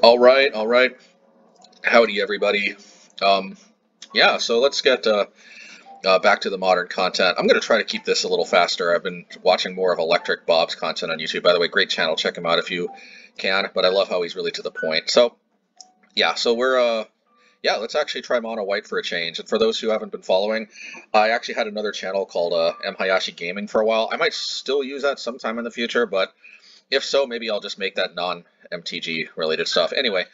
All right. Howdy, everybody. Um, yeah, so let's get back to the modern content. I'm going to try to keep this a little faster. I've been watching more of Electric Bob's content on YouTube. By the way, great channel. Check him out if you can. But I love how he's really to the point. So yeah, so we're let's actually try mono white for a change. And for those who haven't been following, I actually had another channel called MHayashi Gaming for a while. I might still use that sometime in the future, but if so, maybe I'll just make that non-MTG related stuff. Anyway.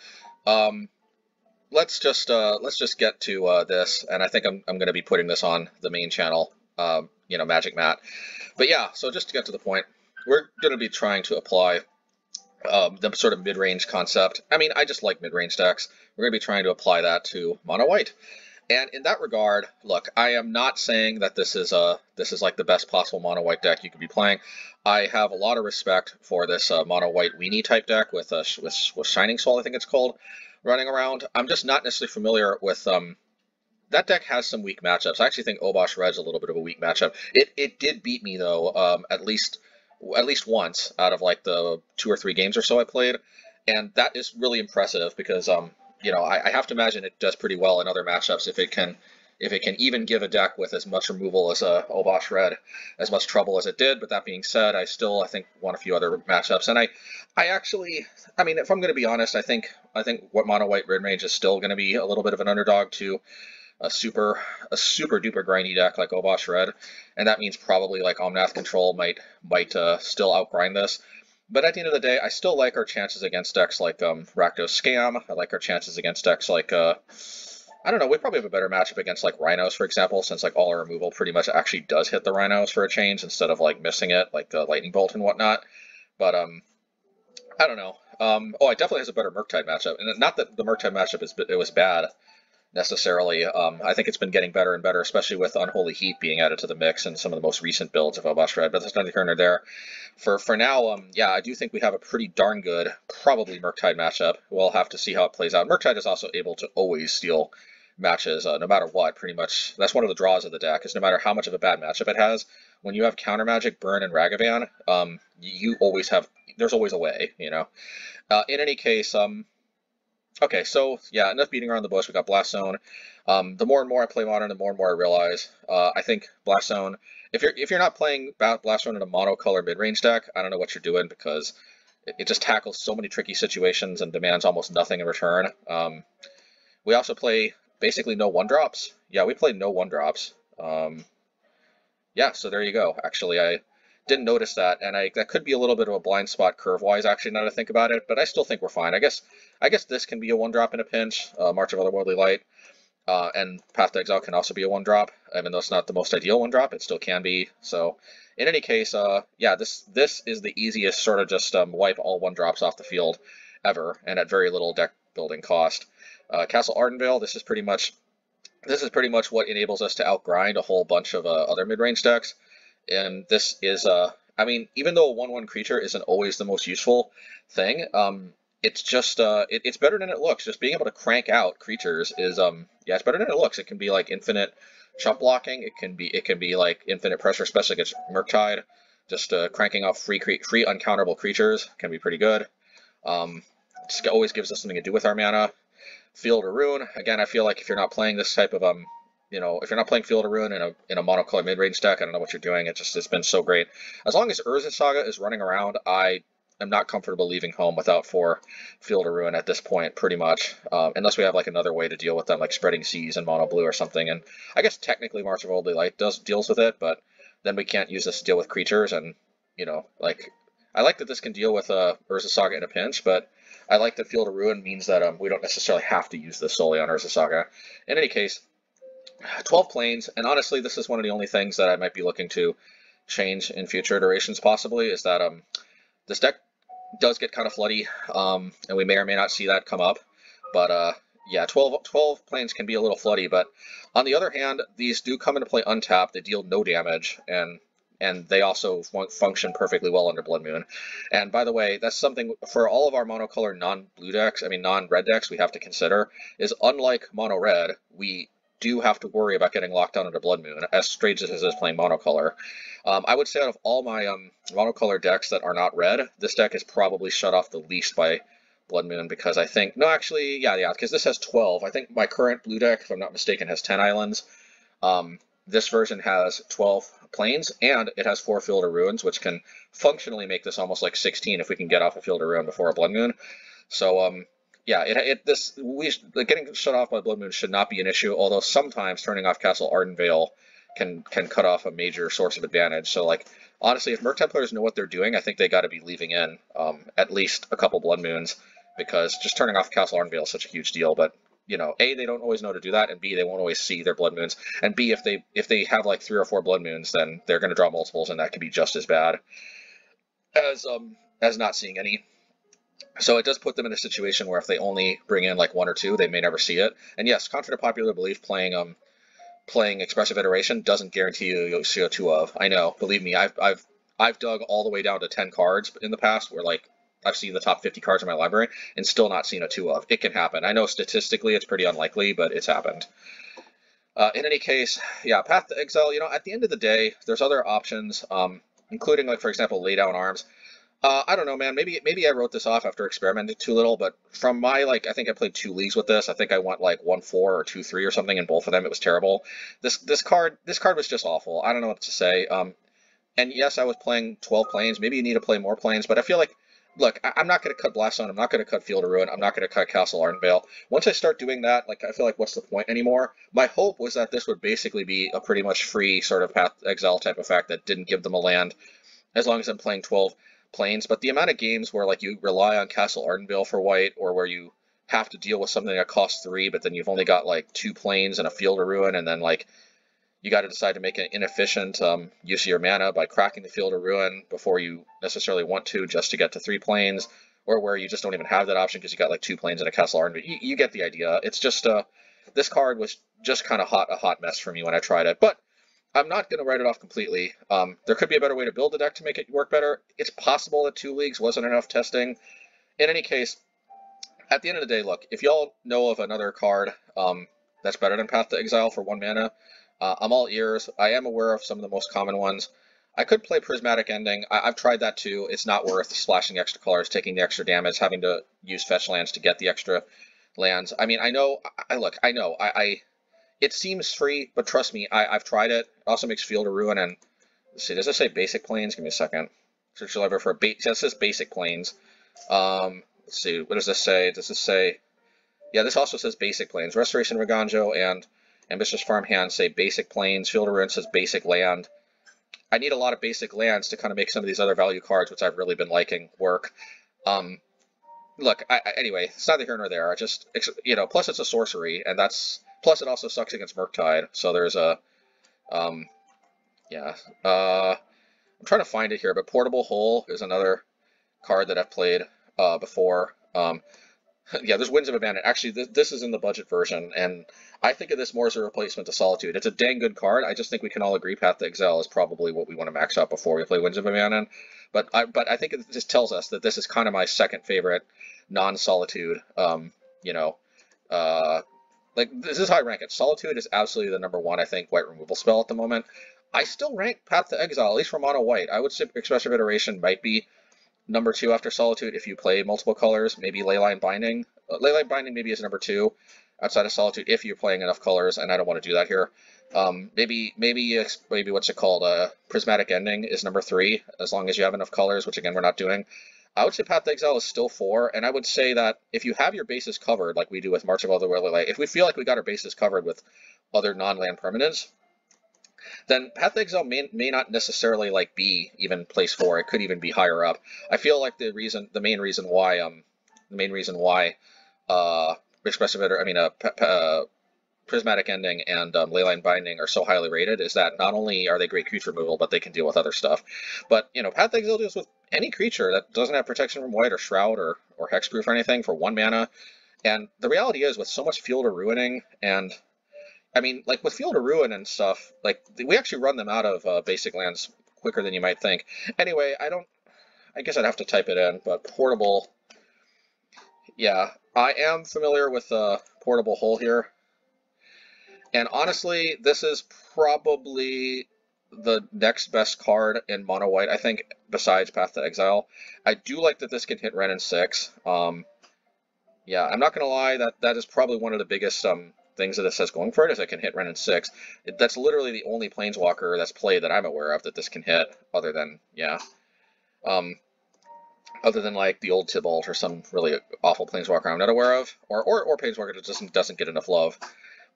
Um, let's just get to this, and I think I'm going to be putting this on the main channel, Magic Mat. But yeah, so just to get to the point, we're going to be trying to apply the sort of mid-range concept. I mean, I just like mid-range decks. We're going to be trying to apply that to mono white. And in that regard, look, I am not saying that this is like the best possible mono white deck you could be playing. I have a lot of respect for this mono white weenie type deck with Shining Soul, I think it's called, running around. I'm just not necessarily familiar with that deck has some weak matchups. I actually think Obosh Red's a little bit of a weak matchup. It did beat me though, at least once out of like the 2 or 3 games or so I played, and that is really impressive because I have to imagine it does pretty well in other matchups if it can even give a deck with as much removal as Obosh Red as much trouble as it did. But that being said, I think won a few other matchups, and I actually, I mean, if I'm going to be honest, I think what mono white mid range is still going to be a little bit of an underdog to a super duper grindy deck like Obosh Red, and that means probably like Omnath Control might still outgrind this. But at the end of the day, I still like our chances against decks like Rakdos Scam. I like our chances against decks like I don't know. We probably have a better matchup against like Rhinos, for example, since like all our removal pretty much actually does hit the Rhinos for a change instead of like missing it, like the Lightning Bolt and whatnot. But I don't know. Oh, it definitely has a better Murktide matchup, and not that the Murktide matchup was bad necessarily. I think it's been getting better and better, especially with Unholy Heat being added to the mix and some of the most recent builds of Obosh Red. But that's neither here nor there. For now, yeah, I do think we have a pretty darn good, probably Murktide matchup. We'll have to see how it plays out. Murktide is also able to always steal matches, no matter what. Pretty much, that's one of the draws of the deck. Is no matter how much of a bad matchup it has, when you have Counter Magic, Burn, and Ragavan, you always have. There's always a way, In any case, okay, so yeah, enough beating around the bush. We got Blast Zone. The more and more I play Modern, the more and more I realize I think Blast Zone. If you're not playing Blast Zone in a monocolor mid-range deck, I don't know what you're doing because it just tackles so many tricky situations and demands almost nothing in return. We also play basically no 1-drops. Yeah, we play no 1-drops. Yeah, so there you go. Actually, I didn't notice that, and that could be a little bit of a blind spot curve-wise, actually, now that I think about it, but I still think we're fine. I guess this can be a 1-drop in a pinch. March of Otherworldly Light and Path to Exile can also be a 1-drop. Even though it's not the most ideal 1-drop, it still can be. So, in any case, yeah, this is the easiest sort of just wipe all 1-drops off the field ever, and at very little deck building cost. Castle Ardenvale, this is pretty much what enables us to outgrind a whole bunch of other mid-range decks. And this is, I mean, even though a 1/1 creature isn't always the most useful thing, it's just, it's better than it looks. Just being able to crank out creatures is, yeah, it's better than it looks. It can be like infinite chump blocking. It can be like infinite pressure, especially against Murktide. Just cranking out free uncounterable creatures can be pretty good. It always gives us something to do with our mana. Field of Ruin, again, I feel like if you're not playing this type of if you're not playing Field of Ruin in a monocolor mid-range deck, I don't know what you're doing. It's been so great. As long as Urza Saga is running around, I am not comfortable leaving home without 4 Field of Ruin at this point, pretty much, unless we have like another way to deal with them, like Spreading Seas and Mono Blue or something. And I guess technically March of Otherworldly Light deals with it, but then we can't use this to deal with creatures. And like I like that this can deal with Urza Saga in a pinch, but I like that Field of Ruin means that we don't necessarily have to use this solely on Urza Saga. In any case, 12 planes, and honestly, this is one of the only things that I might be looking to change in future iterations possibly, is that this deck does get kind of floody, and we may or may not see that come up, but yeah, 12 planes can be a little floody, but on the other hand, these do come into play untapped, they deal no damage, and they also function perfectly well under Blood Moon. And by the way, that's something for all of our monocolor non-blue decks, I mean non-red decks, we have to consider, is unlike mono-red, we do have to worry about getting locked down into Blood Moon, as strange as it is playing monocolor. I would say out of all my monocolor decks that are not red, this deck is probably shut off the least by Blood Moon, because I think, no, actually, yeah, because this has 12. I think my current blue deck, if I'm not mistaken, has 10 islands. This version has 12 plains, and it has 4 Field of Ruins, which can functionally make this almost like 16 if we can get off a Field of Ruin before a Blood Moon. So, yeah, getting shut off by Blood Moon should not be an issue, although sometimes turning off Castle Ardenvale can cut off a major source of advantage. So, like, honestly, if Merc players know what they're doing, I think they got to be leaving in at least a couple Blood Moons, because just turning off Castle Ardenvale is such a huge deal. But you know, A, they don't always know to do that, and B, they won't always see their Blood Moons, and B, if they have like 3 or 4 Blood Moons, then they're going to draw multiples, and that could be just as bad as not seeing any. So it does put them in a situation where if they only bring in like 1 or 2, they may never see it. And yes, contrary to popular belief, playing Expressive Iteration doesn't guarantee you'll see a 2 of. I know, believe me, I've dug all the way down to 10 cards in the past where like I've seen the top 50 cards in my library and still not seen a 2 of. It can happen. I know statistically it's pretty unlikely, but it's happened. In any case, yeah, Path to Exile, you know, at the end of the day, there's other options, including, like, for example, Lay Down Arms. I don't know, man, maybe I wrote this off after experimenting too little, but from my, like, I think I played 2 leagues with this. I think I went, like, 1-4 or 2-3 or something in both of them. It was terrible. This card was just awful. I don't know what to say. And yes, I was playing 12 planes. Maybe you need to play more planes, but I feel like, look, I'm not going to cut Blast Zone. I'm not going to cut Field of Ruin. I'm not going to cut Castle Ardenvale. Once I start doing that, like, I feel like, what's the point anymore? My hope was that this would basically be a pretty much free sort of Path to Exile type effect that didn't give them a land, as long as I'm playing 12 planes. But the amount of games where, like, you rely on Castle Ardenvale for white, or where you have to deal with something that costs 3, but then you've only got, like, 2 planes and a Field of Ruin, and then, like, you got to decide to make an inefficient use of your mana by cracking the Field of Ruin before you necessarily want to, just to get to 3 planes, or where you just don't even have that option because you got like 2 planes and a Castle Ardenvale. You get the idea. It's just this card was just kind of a hot mess for me when I tried it, but I'm not going to write it off completely. There could be a better way to build the deck to make it work better. It's possible that 2 leagues wasn't enough testing. In any case, at the end of the day, look, if y'all know of another card that's better than Path to Exile for 1 mana, I'm all ears. I am aware of some of the most common ones. I could play Prismatic Ending. I've tried that too. It's not worth splashing extra colors, taking the extra damage, having to use fetch lands to get the extra lands. I mean, I know. It seems free, but trust me, I've tried it. It also makes Field of Ruin, and let's see, does this say Basic Planes? Give me a second. Search the library for it says Basic Planes. Let's see, what does this say? Does this say? Yeah, this also says Basic Planes. Restoration of Eiganjo and Ambitious Farmhand say Basic Planes. Field of Ruin says Basic Land. I need a lot of basic lands to kind of make some of these other value cards, which I've really been liking, work. Look, anyway, it's neither here nor there. I just, you know, plus it's a sorcery, and plus it also sucks against Murktide. So there's a, yeah. I'm trying to find it here, but Portable Hole is another card that I've played before. Yeah, there's Winds of Abandon. Actually, this is in the budget version, and I think of this more as a replacement to Solitude. It's a dang good card. I just think we can all agree Path to Exile is probably what we want to max out before we play Winds of Abandon. But I think it just tells us that this is kind of my second favorite non-Solitude. You know, like, this is how I rank it. Solitude is absolutely the #1, I think, white removal spell at the moment. I still rank Path to Exile, at least for mono white. I would say Expressive Iteration might be #2 after Solitude if you play multiple colors. Maybe Leyline Binding. Leyline Binding maybe is #2 outside of Solitude if you're playing enough colors, and I don't want to do that here. Maybe what's it called? Prismatic Ending is #3 as long as you have enough colors, which again we're not doing. I would say Path to Exile is still 4, and I would say that if you have your bases covered, like we do with March of Otherworldly, if we feel like we got our bases covered with other non-land permanents, then Path to Exile may not necessarily like be even place 4. It could even be higher up. I feel like the main reason why Prismatic Ending and Leyline Binding are so highly rated is that not only are they great creature removal, but they can deal with other stuff. But you know, Path to Exile deals with any creature that doesn't have protection from white or Shroud or Hexproof or anything for 1 mana. And the reality is, with so much Field of Ruining, and I mean, like with Field of Ruin and stuff, like we actually run them out of basic lands quicker than you might think. Anyway, I guess I'd have to type it in, but Portable. Yeah, I am familiar with Portable Hole here. And honestly, this is probably the next best card in mono white, I think, besides Path to Exile. I do like that this can hit Ren and 6. Yeah, I'm not gonna lie, that is probably one of the biggest things that it says going for it is it can hit Ren and 6. That's literally the only planeswalker that's played that I'm aware of that this can hit, other than um, other than like the old Tibalt or some really awful planeswalker I'm not aware of, or planeswalker that just doesn't get enough love.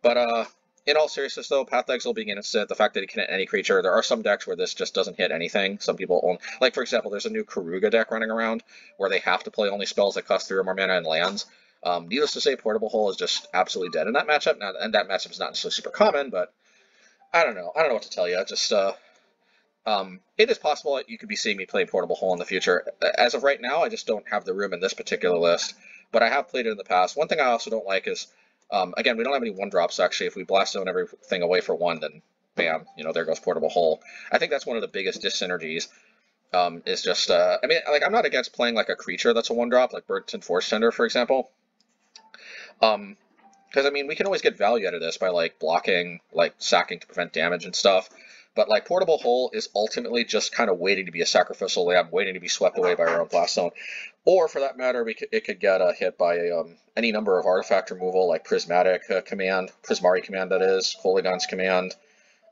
But in all seriousness though, Path to Exile being instant, the fact that it can hit any creature, there are some decks where this just doesn't hit anything. Some people own, like for example, there's a new Karuga deck running around where they have to play only spells that cost 3 or more mana and lands. Needless to say, Portable Hole is just absolutely dead in that matchup. Now, and that matchup is not necessarily super common, but I don't know. I don't know what to tell you. Just it is possible that you could be seeing me play Portable Hole in the future. As of right now, I just don't have the room in this particular list, but I have played it in the past. One thing I also don't like is, again, we don't have any 1-drops actually. If we blast zone everything away for 1, then bam, there goes Portable Hole. I think that's one of the biggest dyssynergies. Is just, I mean, like, I'm not against playing like a creature that's a 1-drop, like Burrenton Forge-Tender, for example. Because I mean, we can always get value out of this by like blocking, like sacking to prevent damage and stuff. But like Portable Hole is ultimately just kind of waiting to be a sacrificial lamb, waiting to be swept away by our own blast zone, or for that matter, it could get hit by any number of artifact removal, like Prismari command, that is, Polygon's command,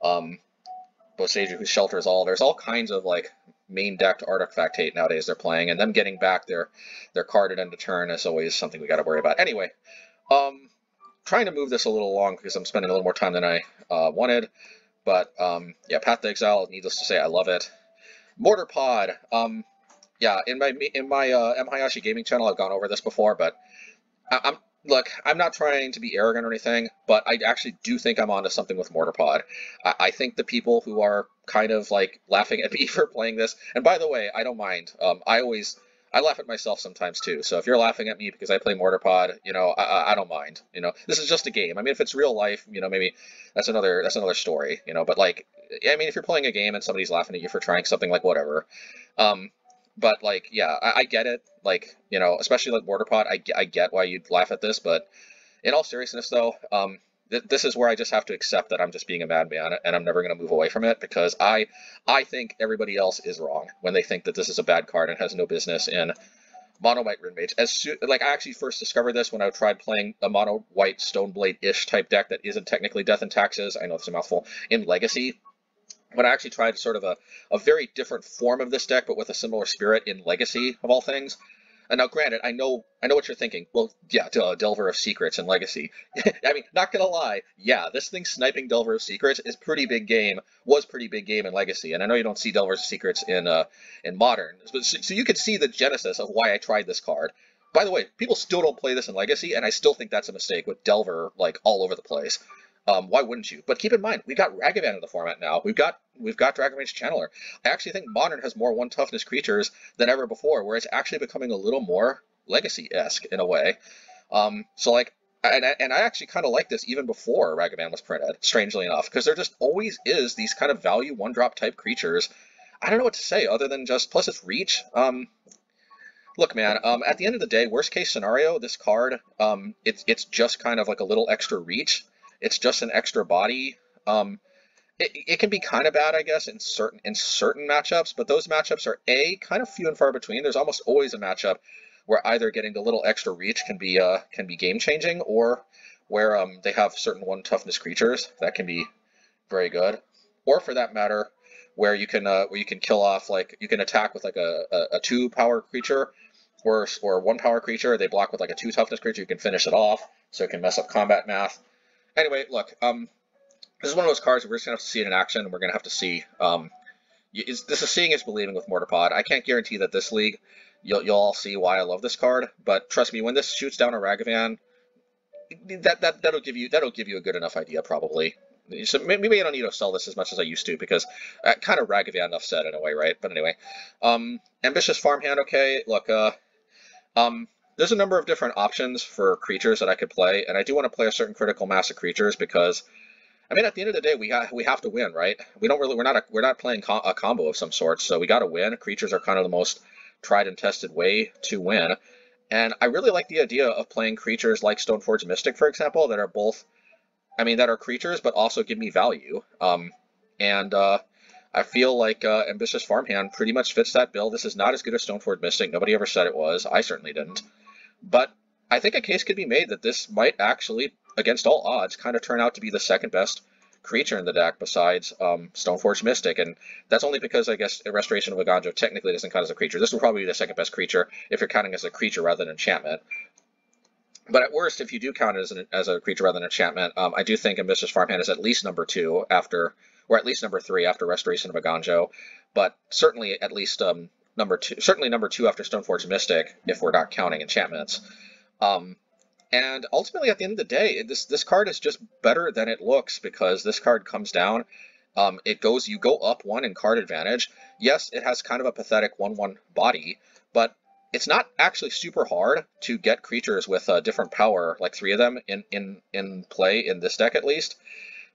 Boseiju, who shelters all. There's all kinds of like main decked artifact hate nowadays they're playing, and them getting back their card at end of turn is always something we got to worry about. Anyway, trying to move this a little along because I'm spending a little more time than I wanted. But yeah, Path to Exile, needless to say, I love it. Mortarpod, yeah, in my MHayashi gaming channel, I've gone over this before, but look, I'm not trying to be arrogant or anything, but I actually do think I'm onto something with Mortarpod. I think the people who are kind of like laughing at me for playing this, and by the way, I don't mind. I laugh at myself sometimes too. So if you're laughing at me because I play Mortarpod, I don't mind. This is just a game. I mean, if it's real life, maybe that's another story. But like, I mean, if you're playing a game and somebody's laughing at you for trying something, like whatever. But like, yeah, I get it. Like, especially like Mortarpod, I get why you'd laugh at this. But in all seriousness, though, this is where I just have to accept that I'm just being a madman, and I'm never going to move away from it, because I think everybody else is wrong when they think that this is a bad card and has no business in mono white Rin Mage. Like, I actually first discovered this when I tried playing a mono white Stoneblade-ish type deck that isn't technically Death and Taxes. I know it's a mouthful, in Legacy. But I actually tried sort of a very different form of this deck, but with a similar spirit in Legacy, of all things. And now, granted, I know what you're thinking. Well, yeah, Delver of Secrets in Legacy. I mean, not gonna lie, yeah, this thing sniping Delver of Secrets is pretty big game. Was pretty big game in Legacy, and I know you don't see Delver of Secrets in Modern. So you can see the genesis of why I tried this card. By the way, people still don't play this in Legacy, and I still think that's a mistake with Delver like all over the place. Why wouldn't you? But keep in mind, we've got Ragavan in the format now. We've got Dragon Rage Channeler. I actually think Modern has more 1 toughness creatures than ever before, where it's actually becoming a little more Legacy-esque in a way. So like, and I actually kind of like this even before Ragavan was printed, strangely enough, because there just always is these kind of value 1-drop type creatures. I don't know what to say other than just, plus it's reach. Look, man, at the end of the day, worst case scenario, this card, it's just kind of like a little extra reach. It's just an extra body. It can be kind of bad, I guess, in certain matchups, but those matchups are kind of few and far between. There's almost always a matchup where either getting the little extra reach can be game changing, or where they have certain 1 toughness creatures that can be very good, or for that matter, where you can kill off, like, you can attack with like a 2 power creature or 1 power creature. They block with like a 2 toughness creature. You can finish it off, so it can mess up combat math. Anyway, look, this is one of those cards we're just going to have to see it in action, and we're going to have to see. This is seeing is believing with Mortarpod. I can't guarantee that this league, you'll all see why I love this card, but trust me, when this shoots down a Ragavan, that'll give you a good enough idea, probably. So maybe I don't need to sell this as much as I used to, because kind of Ragavan enough said in a way, right? But anyway, Ambitious Farmhand, okay, look, there's a number of different options for creatures that I could play, and I do want to play a certain critical mass of creatures because, I mean, at the end of the day, we have to win, right? We're not playing a combo of some sort, so we got to win. Creatures are kind of the most tried and tested way to win, and I really like the idea of playing creatures like Stoneforge Mystic, for example, that are both, I mean, that are creatures but also give me value. I feel like Ambitious Farmhand pretty much fits that bill. This is not as good as Stoneforge Mystic. Nobody ever said it was. I certainly didn't. But I think a case could be made that this might actually, against all odds, kind of turn out to be the second best creature in the deck besides Stoneforge Mystic, and that's only because I guess Restoration of Eiganjo technically doesn't count as a creature. This will probably be the second best creature if you're counting as a creature rather than enchantment. But at worst, if you do count it as a creature rather than enchantment, I do think Ambitious Farmhand is at least number 2 after, or at least number 3 after Restoration of Eiganjo, but certainly at least number 2, certainly number 2 after Stoneforge Mystic if we're not counting enchantments. And ultimately, at the end of the day, this card is just better than it looks because this card comes down. You go up 1 in card advantage. Yes, it has kind of a pathetic 1/1 body, but it's not actually super hard to get creatures with different power, like 3 of them in play in this deck at least,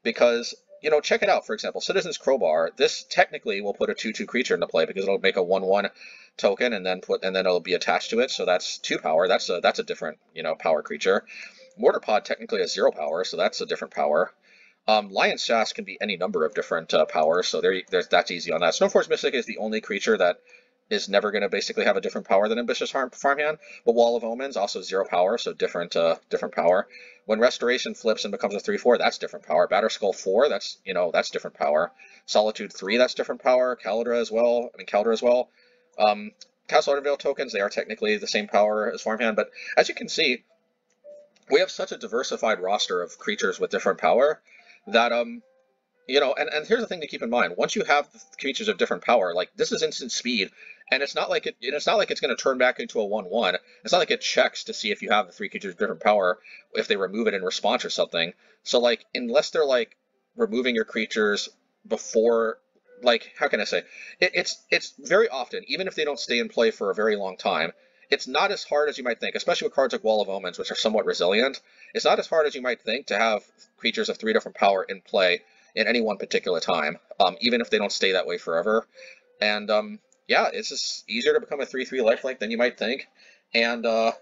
because check it out. For example, Citizen's Crowbar. This technically will put a 2/2 creature into play because it'll make a 1/1 token and then it'll be attached to it. So that's 2 power. That's a different power creature. Mortarpod technically has 0 power, so that's a different power. Lion Sash can be any number of different powers, so that's easy on that. Stoneforge Mystic is the only creature that is never going to basically have a different power than Ambitious Farmhand, but Wall of Omans also 0 power, so different power. When Restoration flips and becomes a 3/4, that's different power. Batterskull 4, that's different power. Solitude 3, that's different power. Kaldra as well. Castle Ardenvale tokens, they are technically the same power as Farmhand, but as you can see, we have such a diversified roster of creatures with different power that and here's the thing to keep in mind. Once you have creatures of different power, like this is instant speed, and it's not like it's going to turn back into a 1/1. It's not like it checks to see if you have the 3 creatures of different power if they remove it in response or something. So like unless they're like removing your creatures before, like how can I say? It's very often, even if they don't stay in play for a very long time, it's not as hard as you might think, especially with cards like Wall of Omens, which are somewhat resilient. It's not as hard as you might think to have creatures of 3 different power in play in any one particular time, even if they don't stay that way forever. And yeah, it's just easier to become a 3/3 lifelink than you might think. And I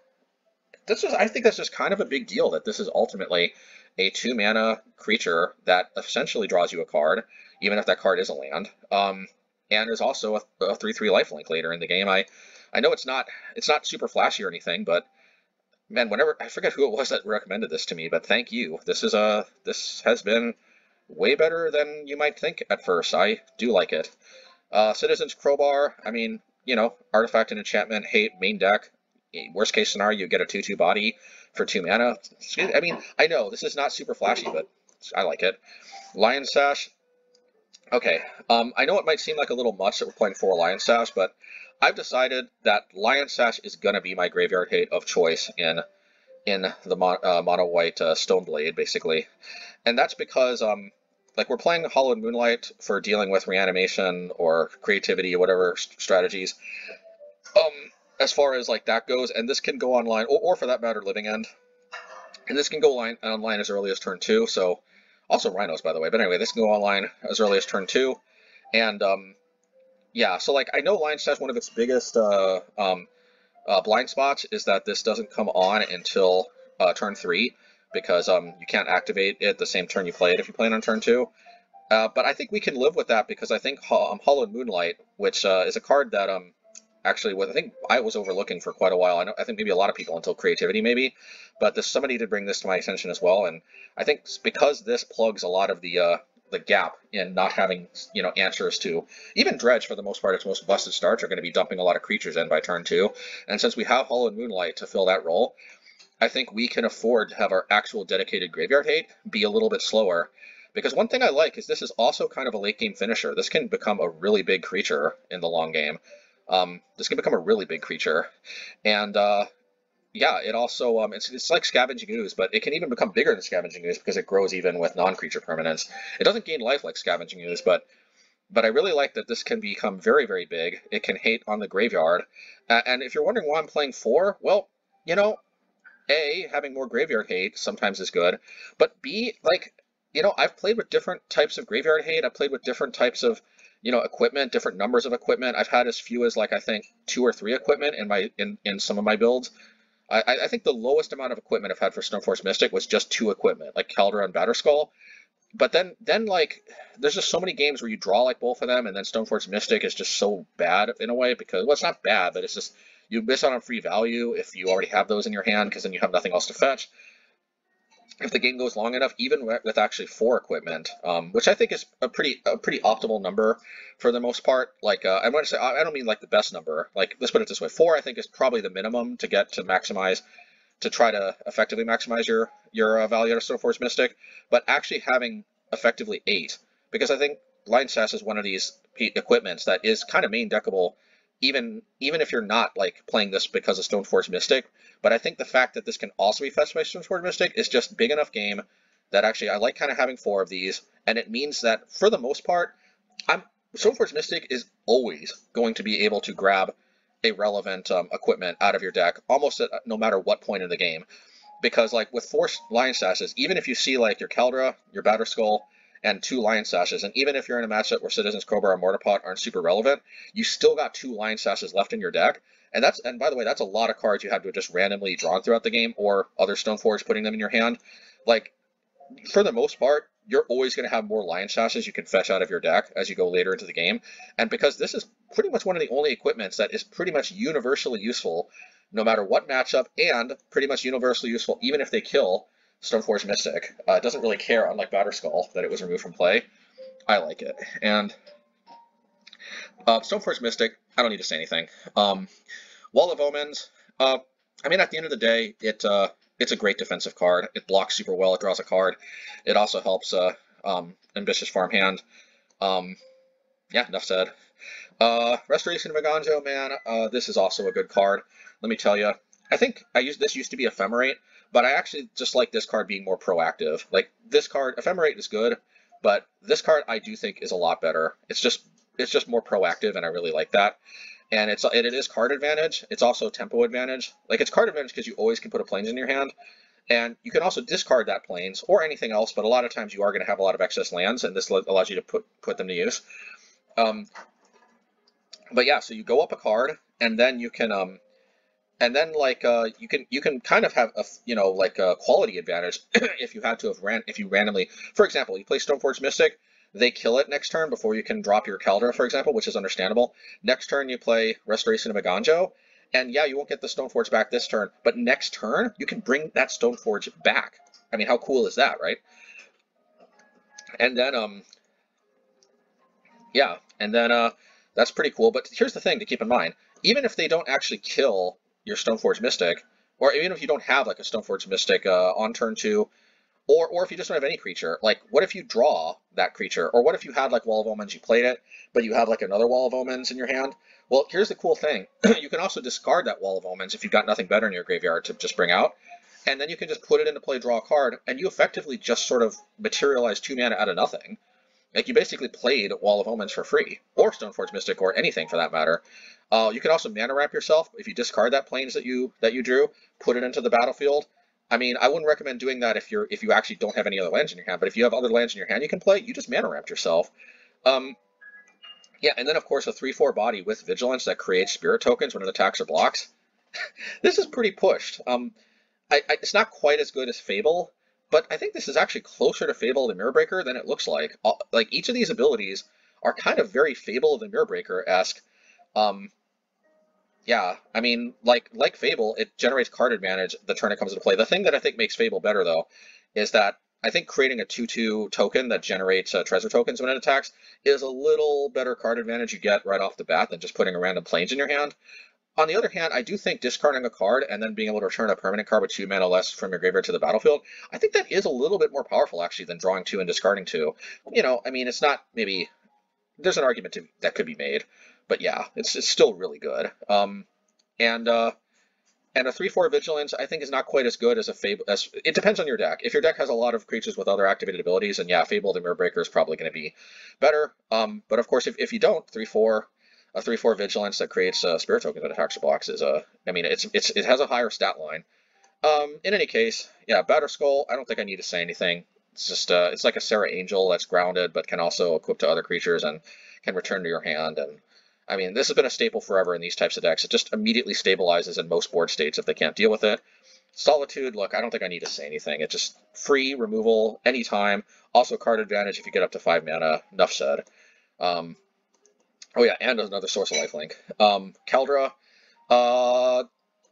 think that's just kind of a big deal that this is ultimately a 2-mana creature that essentially draws you a card, even if that card is a land, and is also a 3/3 lifelink later in the game. I know it's not super flashy or anything, but man, whenever I forget who it was that recommended this to me, but thank you. This has been way better than you might think at first. I do like it. Citizen's Crowbar, I mean, artifact and enchantment, hate, main deck. Worst case scenario, you get a 2/2 body for 2 mana. I mean, I know this is not super flashy, but I like it. Lion Sash. Okay, I know it might seem like a little much that we're playing 4 Lion Sash, but I've decided that Lion Sash is going to be my graveyard hate of choice in the mono white Stoneblade, basically. And that's because like we're playing Hallowed Moonlight for dealing with reanimation or creativity or whatever strategies. As far as like that goes, and this can go online, or for that matter, Living End. And this can go online as early as turn 2. So also Rhinos, by the way. But anyway, this can go online as early as turn 2. And yeah, so like I know Lion Sash, one of its biggest blind spots is that this doesn't come on until turn 3. Because you can't activate it the same turn you play it if you play it on turn 2. But I think we can live with that because I think Hallowed Moonlight, which is a card that actually I think I was overlooking for quite a while. I think maybe a lot of people until creativity maybe, but somebody did bring this to my attention as well. And I think because this plugs a lot of the gap in not having answers to even Dredge for the most part. Its most busted starts are going to be dumping a lot of creatures in by turn 2, and since we have Hallowed Moonlight to fill that role, I think we can afford to have our actual dedicated graveyard hate be a little bit slower. Because one thing I like is this is also kind of a late game finisher. This can become a really big creature in the long game. This can become a really big creature. And yeah, it also, it's like Scavenging Ooze, but it can even become bigger than Scavenging Ooze because it grows even with non-creature permanents. It doesn't gain life like Scavenging Ooze, but I really like that this can become very, very big. It can hate on the graveyard. And if you're wondering why I'm playing 4, well, A, having more graveyard hate sometimes is good, but B, like, I've played with different types of graveyard hate. I've played with different types of, equipment, different numbers of equipment. I've had as few as, like, I think 2 or 3 equipment in some of my builds. I think the lowest amount of equipment I've had for Stoneforge Mystic was just 2 equipment, like Kaldra and Batterskull. But then like, there's just so many games where you draw like both of them, and then Stoneforge Mystic is just so bad in a way because, well, it's not bad, but it's just, You miss out on free value if you already have those in your hand, because then you have nothing else to fetch. If the game goes long enough, even with actually 4 equipment, which I think is a pretty optimal number for the most part. Like I want to say, I don't mean like the best number. Like, let's put it this way: 4 I think is probably the minimum to get to maximize, to try to effectively maximize your value out of Stoneforge Mystic. But actually having effectively 8, because I think Lion Sash is one of these equipments that is kind of main deckable, even if you're not like playing this because of Stoneforge Mystic. But I think the fact that this can also be fetched by Stoneforge Mystic is just big enough game that actually I like kind of having 4 of these, and it means that for the most part, Stoneforge Mystic is always going to be able to grab a relevant equipment out of your deck, almost at no matter what point in the game. Because like with 4 Lion Sashes, even if you see like your Kaldra, your Batterskull, and 2 Lion Sashes, and even if you're in a matchup where Citizens Crowbar and Mortarpod aren't super relevant, you still got 2 Lion Sashes left in your deck. And by the way, that's a lot of cards you have to just randomly drawn throughout the game, or other Stoneforge putting them in your hand. Like, for the most part, you're always going to have more Lion Sashes you can fetch out of your deck as you go later into the game. And because this is pretty much one of the only equipments that is pretty much universally useful, no matter what matchup, and pretty much universally useful even if they kill Stoneforge Mystic. It doesn't really care, unlike Batterskull, that it was removed from play. I like it. And Stoneforge Mystic, I don't need to say anything. Wall of Omans, I mean, at the end of the day, it's a great defensive card. It blocks super well, it draws a card. It also helps Ambitious Farmhand. Yeah, enough said. Restoration of Eiganjo, man, this is also a good card. Let me tell you, I think this used to be Ephemerate, but I actually just like this card being more proactive. Like, this card, Ephemerate is good, but this card I do think is a lot better. It's just more proactive, and I really like that. And it is card advantage. It's also tempo advantage. Like, it's card advantage because you always can put a plains in your hand, and you can also discard that plains or anything else. But a lot of times you are going to have a lot of excess lands, and this allows you to put them to use. But yeah, so you go up a card, and then you can you can kind of have a quality advantage if you had to if you randomly, for example, you play Stoneforge Mystic. They kill it next turn before you can drop your Kaldra, for example, which is understandable. Next turn, you play Restoration of Eiganjo, and yeah, you won't get the Stoneforge back this turn, but next turn, you can bring that Stoneforge back. I mean, how cool is that, right? And then, yeah, and then that's pretty cool. But here's the thing to keep in mind. Even if they don't actually kill your Stoneforge Mystic, or even if you don't have like a Stoneforge Mystic on turn 2, or if you just don't have any creature, like, what if you draw that creature? Or what if you had, like, Wall of Omans, you played it, but you have, like, another Wall of Omans in your hand? Well, here's the cool thing. You can also discard that Wall of Omans if you've got nothing better in your graveyard to just bring out, and then you can just put it into play, draw a card, and you effectively just sort of materialize 2 mana out of nothing. Like, you basically played Wall of Omans for free, or Stoneforge Mystic, or anything for that matter. You can also mana wrap yourself. If you discard that plains that you drew, put it into the battlefield. I mean, I wouldn't recommend doing that if you actually don't have any other lands in your hand. But if you have other lands in your hand you can play, you just mana wrapped yourself. Yeah, and then of course a 3/4 body with Vigilance that creates spirit tokens when it attacks or blocks. This is pretty pushed. It's not quite as good as Fable, but I think this is actually closer to Fable the Mirrorbreaker than it looks like. Like, each of these abilities are kind of very Fable of the Mirrorbreaker-esque. Yeah, I mean, like Fable, it generates card advantage the turn it comes into play. The thing that I think makes Fable better, though, is that I think creating a 2/2 token that generates treasure tokens when it attacks is a little better card advantage you get right off the bat than just putting a random plains in your hand. On the other hand, I do think discarding a card and then being able to return a permanent card with 2 mana less from your graveyard to the battlefield, I think that is a little bit more powerful, actually, than drawing 2 and discarding 2. I mean, it's not maybe... There's an argument that could be made, but yeah, it's still really good. And a 3/4 Vigilance, I think, is not quite as good as a Fable. It depends on your deck. If your deck has a lot of creatures with other activated abilities, and yeah, Fable the Mirrorbreaker is probably going to be better. But of course, if you don't, a 3/4 Vigilance that creates a spirit token that attacks the box is I mean, it has a higher stat line. In any case, yeah, Batterskull, I don't think I need to say anything. It's just it's like a Serra Angel that's grounded, but can also equip to other creatures and can return to your hand. And I mean, this has been a staple forever in these types of decks. It just immediately stabilizes in most board states if they can't deal with it. Solitude, look, I don't think I need to say anything. It's just free removal anytime. Also card advantage if you get up to 5 mana. Enough said. Oh yeah, and another source of lifelink. Kaldra. Uh,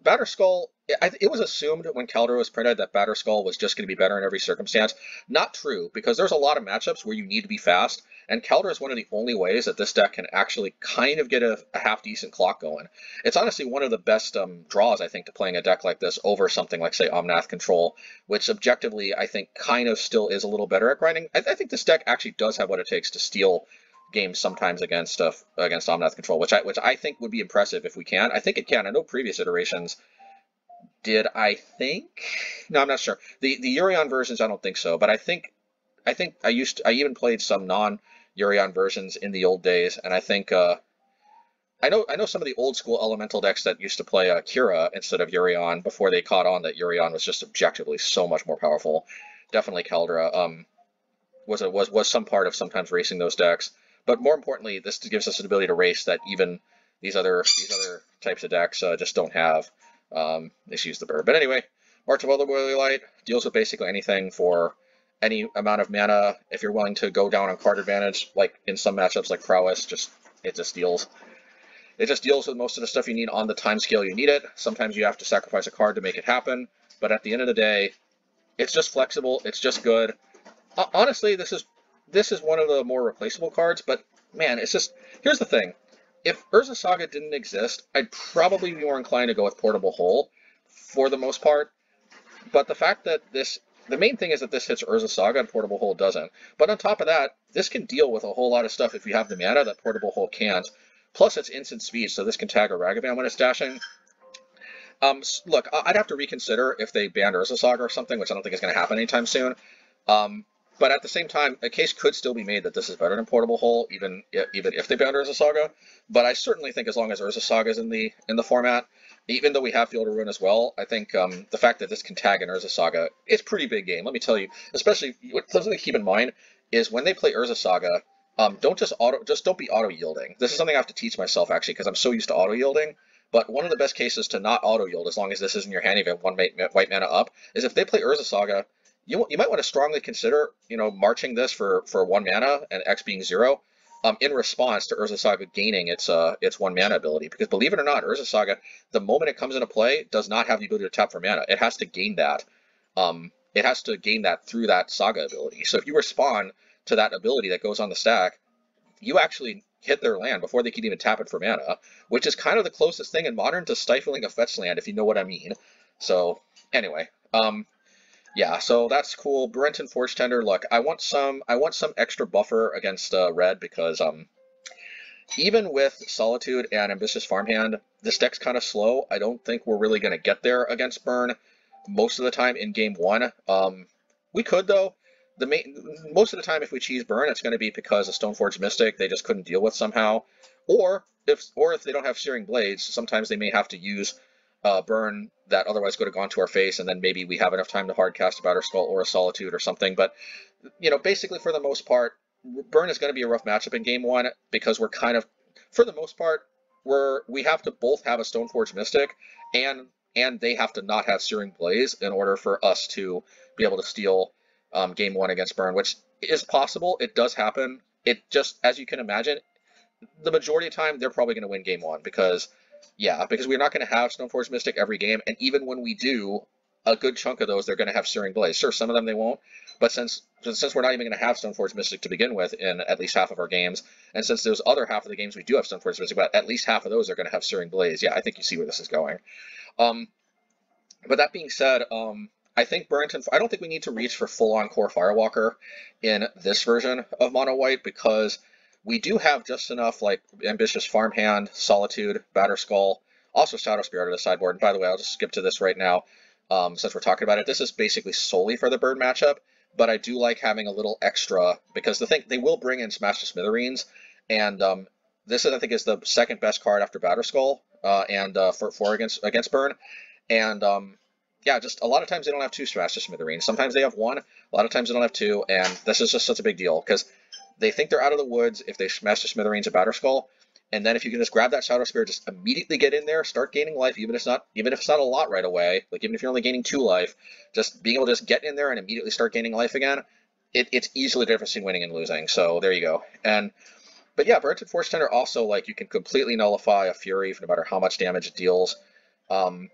Batterskull, it was assumed when Kaldra was printed that Batterskull was just going to be better in every circumstance. Not true, because there's a lot of matchups where you need to be fast, and Kaldra is one of the only ways that this deck can actually kind of get a half-decent clock going. It's honestly one of the best draws, I think, to playing a deck like this over something like, say, Omnath Control, which objectively, I think, kind of still is a little better at grinding. I think this deck actually does have what it takes to steal games sometimes against Omnath Control, which I think would be impressive if we can. I think it can. I know previous iterations did. I think no, I'm not sure. The Yorion versions, I don't think so, but I think I even played some non-Yorion versions in the old days, and I think I know some of the old school elemental decks that used to play Kira instead of Yorion before they caught on that Yorion was just objectively so much more powerful. Definitely Kaldra was some part of sometimes racing those decks. But more importantly, this gives us an ability to race that even these other types of decks just don't have. Let's use the bird. But anyway, March of Otherworldly Light deals with basically anything for any amount of mana. If you're willing to go down on card advantage, like in some matchups like Prowess, it just deals. It just deals with most of the stuff you need on the time scale you need it. Sometimes you have to sacrifice a card to make it happen. But at the end of the day, it's just flexible. It's just good. Honestly, this is one of the more replaceable cards, but man, it's just, here's the thing. If Urza Saga didn't exist, I'd probably be more inclined to go with Portable Hole for the most part. But the fact that the main thing is that this hits Urza Saga and Portable Hole doesn't. But on top of that, this can deal with a whole lot of stuff if you have the mana that Portable Hole can't. Plus, it's instant speed, so this can tag a Ragavan when it's dashing. Look, I'd have to reconsider if they banned Urza Saga or something, which I don't think is going to happen anytime soon. But at the same time, a case could still be made that this is better than Portable Hole, even if they banned Urza Saga. But I certainly think as long as Urza Saga is in the format, even though we have Field of Ruin as well, I think the fact that this can tag an Urza Saga is pretty big game. Let me tell you, especially something to keep in mind is when they play Urza Saga, don't be auto yielding. This is something I have to teach myself actually because I'm so used to auto yielding. But one of the best cases to not auto yield, as long as this is in your hand, even one white mana up, is if they play Urza Saga. You might want to strongly consider, marching this for 1 mana and X being 0, in response to Urza Saga gaining its 1 mana ability. Because believe it or not, Urza Saga, the moment it comes into play, does not have the ability to tap for mana. It has to gain that. It has to gain that through that Saga ability. So if you respond to that ability that goes on the stack, you actually hit their land before they can even tap it for mana, which is kind of the closest thing in Modern to stifling a fetch land, if you know what I mean. So anyway. Yeah, so that's cool. Burrenton Forge-Tender. Look, I want some extra buffer against red because even with Solitude and Ambitious Farmhand, this deck's kind of slow. I don't think we're really going to get there against Burn most of the time in game 1. We could though. Most of the time, if we cheese Burn, it's going to be because of Stoneforge Mystic they just couldn't deal with somehow, or if they don't have Searing Blades, sometimes they may have to use Burn that otherwise would have gone to our face, and then maybe we have enough time to hardcast a Batterskull or a Solitude or something. But basically for the most part, Burn is going to be a rough matchup in game 1 because we're kind of, for the most part, we have to both have a Stoneforge Mystic and they have to not have Searing Blaze in order for us to be able to steal game 1 against Burn, which is possible. It does happen. It just, as you can imagine, the majority of the time they're probably going to win game 1 because we're not going to have Stoneforge Mystic every game, and even when we do, a good chunk of those they're going to have Searing Blaze. Sure, some of them they won't, but since we're not even going to have Stoneforge Mystic to begin with in at least half of our games, and since those other half of the games we do have Stoneforge Mystic, but at least half of those are going to have Searing Blaze. Yeah, I think you see where this is going. But that being said, I think I don't think we need to reach for full-on Core Firewalker in this version of Mono White because we do have just enough like Ambitious Farmhand, Solitude, Batterskull, also Shadow Spirit of the sideboard. And by the way, I'll just skip to this right now since we're talking about it. This is basically solely for the bird matchup, but I do like having a little extra because they will bring in Smash to Smithereens, and this I think is the second best card after Batterskull for against Burn, and yeah, just a lot of times they don't have 2 Smash to Smithereens. Sometimes they have 1. A lot of times they don't have 2, and this is just such a big deal because they think they're out of the woods if they smash the Smithereens of Batterskull, and then if you can just grab that Shadow Spirit, just immediately get in there, start gaining life, even if it's not a lot right away, like even if you're only gaining 2 life, just being able to just get in there and immediately start gaining life again, it's easily the difference between winning and losing. So there you go. And But yeah, Burrenton Forge-Tender also, like, you can completely nullify a Fury no matter how much damage it deals. Um,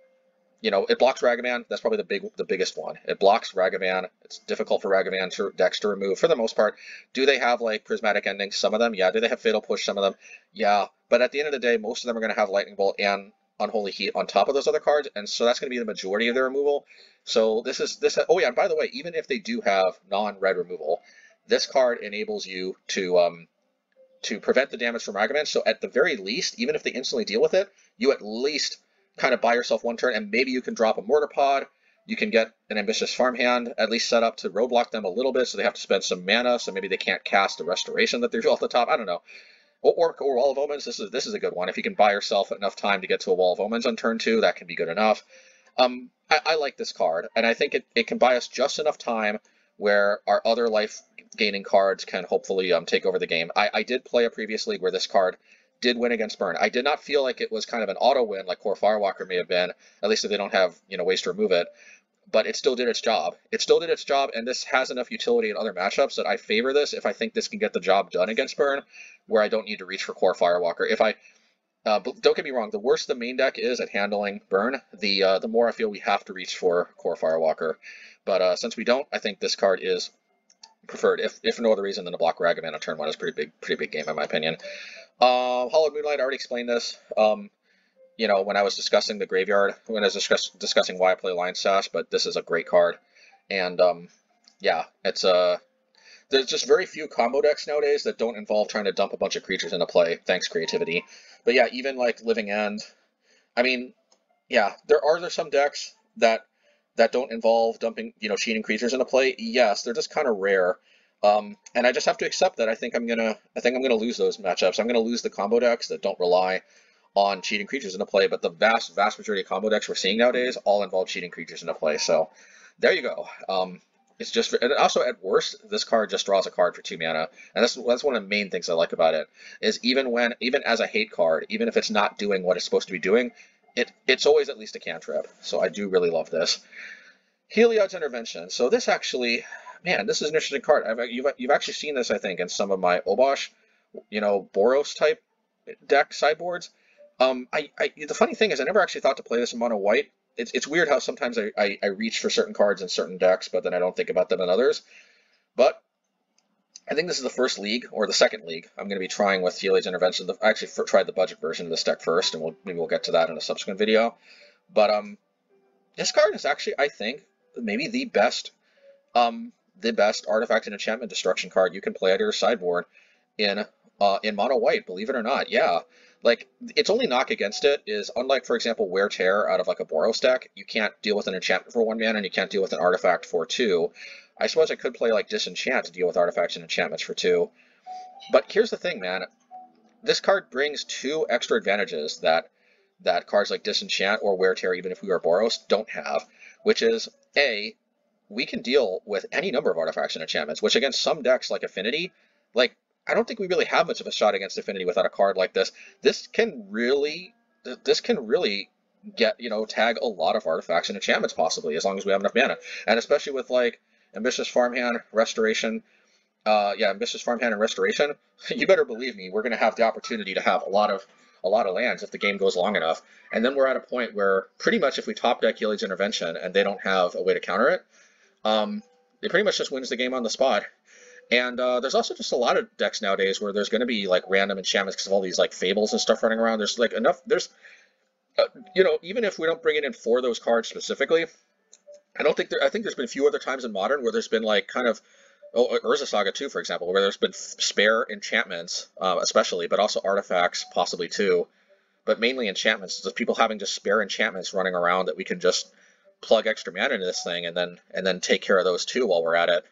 you know, it blocks Ragavan. That's probably the biggest one. It blocks Ragavan. It's difficult for Ragavan decks to remove for the most part. Do they have like prismatic endings? Some of them, yeah. Do they have Fatal Push? Some of them, yeah. But at the end of the day, most of them are going to have Lightning Bolt and Unholy Heat on top of those other cards, and so that's going to be the majority of their removal. So this is this. Oh yeah, and by the way, even if they do have non-red removal, this card enables you to prevent the damage from Ragavan. So at the very least, even if they instantly deal with it, you at least kind of buy yourself one turn, and maybe you can drop a Mortarpod. You can get an Ambitious Farmhand at least set up to roadblock them a little bit, so they have to spend some mana, so maybe they can't cast the Restoration that they're off the top. I don't know. Or Wall of Omans. This is a good one. If you can buy yourself enough time to get to a Wall of Omans on turn 2, that can be good enough. I like this card, and I think it can buy us just enough time where our other life-gaining cards can hopefully take over the game. I did play a previous league where this card did win against Burn. I did not feel like it was kind of an auto win like Core Firewalker may have been, at least if they don't have, you know, ways to remove it. But it still did its job. It still did its job, and this has enough utility in other matchups that I favor this if I think this can get the job done against Burn, where I don't need to reach for Core Firewalker. But don't get me wrong, the worse the main deck is at handling Burn, the more I feel we have to reach for Core Firewalker. But since we don't, I think this card is preferred, if for no other reason than to block Ragavan on turn 1 is pretty big game in my opinion. Hollowed Moonlight, I already explained this. You know, when I was discussing the graveyard, when I was discussing why I play Lion Sash, but this is a great card. And yeah, it's there's just very few combo decks nowadays that don't involve trying to dump a bunch of creatures into play, thanks creativity. But yeah, even like Living End, I mean, yeah, there are some decks that don't involve dumping, you know, cheating creatures into play. Yes, they're just kind of rare. And I just have to accept that I think I'm gonna lose those matchups. I'm gonna lose the combo decks that don't rely on cheating creatures into play, but the vast majority of combo decks we're seeing nowadays all involve cheating creatures into play. So there you go. It's just, and also at worst, this card just draws a card for 2 mana, and that's one of the main things I like about it. Is even as a hate card, even if it's not doing what it's supposed to be doing, it's always at least a cantrip. So I do really love this. Heliod's Intervention. So this actually, man, this is an interesting card. You've actually seen this, I think, in some of my Obosh, you know, Boros type deck sideboards. The funny thing is I never actually thought to play this in mono white. It's weird how sometimes I reach for certain cards in certain decks, but then I don't think about them in others. But I think this is the first league, or the second league, I'm going to be trying with Heliod's Intervention. I actually tried the budget version of this deck first, and maybe we'll get to that in a subsequent video. But this card is actually, I think, maybe the best artifact and enchantment destruction card you can play out of your sideboard in mono white, believe it or not. Yeah. Like, its only knock against it is, unlike, for example, Wear Tear out of like a Boros deck, you can't deal with an enchantment for 1 mana, and you can't deal with an artifact for 2. I suppose I could play like Disenchant to deal with artifacts and enchantments for 2. But here's the thing, man. This card brings 2 extra advantages that cards like Disenchant or Wear Tear, even if we were Boros, don't have, which is, A, we can deal with any number of artifacts and enchantments, which against some decks like Affinity, like, I don't think we really have much of a shot against Affinity without a card like this. This can really get, you know, tag a lot of artifacts and enchantments possibly, as long as we have enough mana. And especially with like Ambitious Farmhand, Restoration, Ambitious Farmhand and Restoration, you better believe me, we're going to have the opportunity to have a lot of lands if the game goes long enough. And then we're at a point where pretty much if we top deck Heliod's Intervention and they don't have a way to counter it, it pretty much just wins the game on the spot. And there's also just a lot of decks nowadays where there's going to be like random enchantments because of all these like fables and stuff running around. There's like enough. There's, you know, even if we don't bring it in for those cards specifically, I think there's been a few other times in Modern where there's been like kind of, Urza Saga 2, for example, where there's been spare enchantments, especially, but also artifacts possibly too, but mainly enchantments. Just people having just spare enchantments running around that we can just plug extra mana into this thing and then take care of those too while we're at it.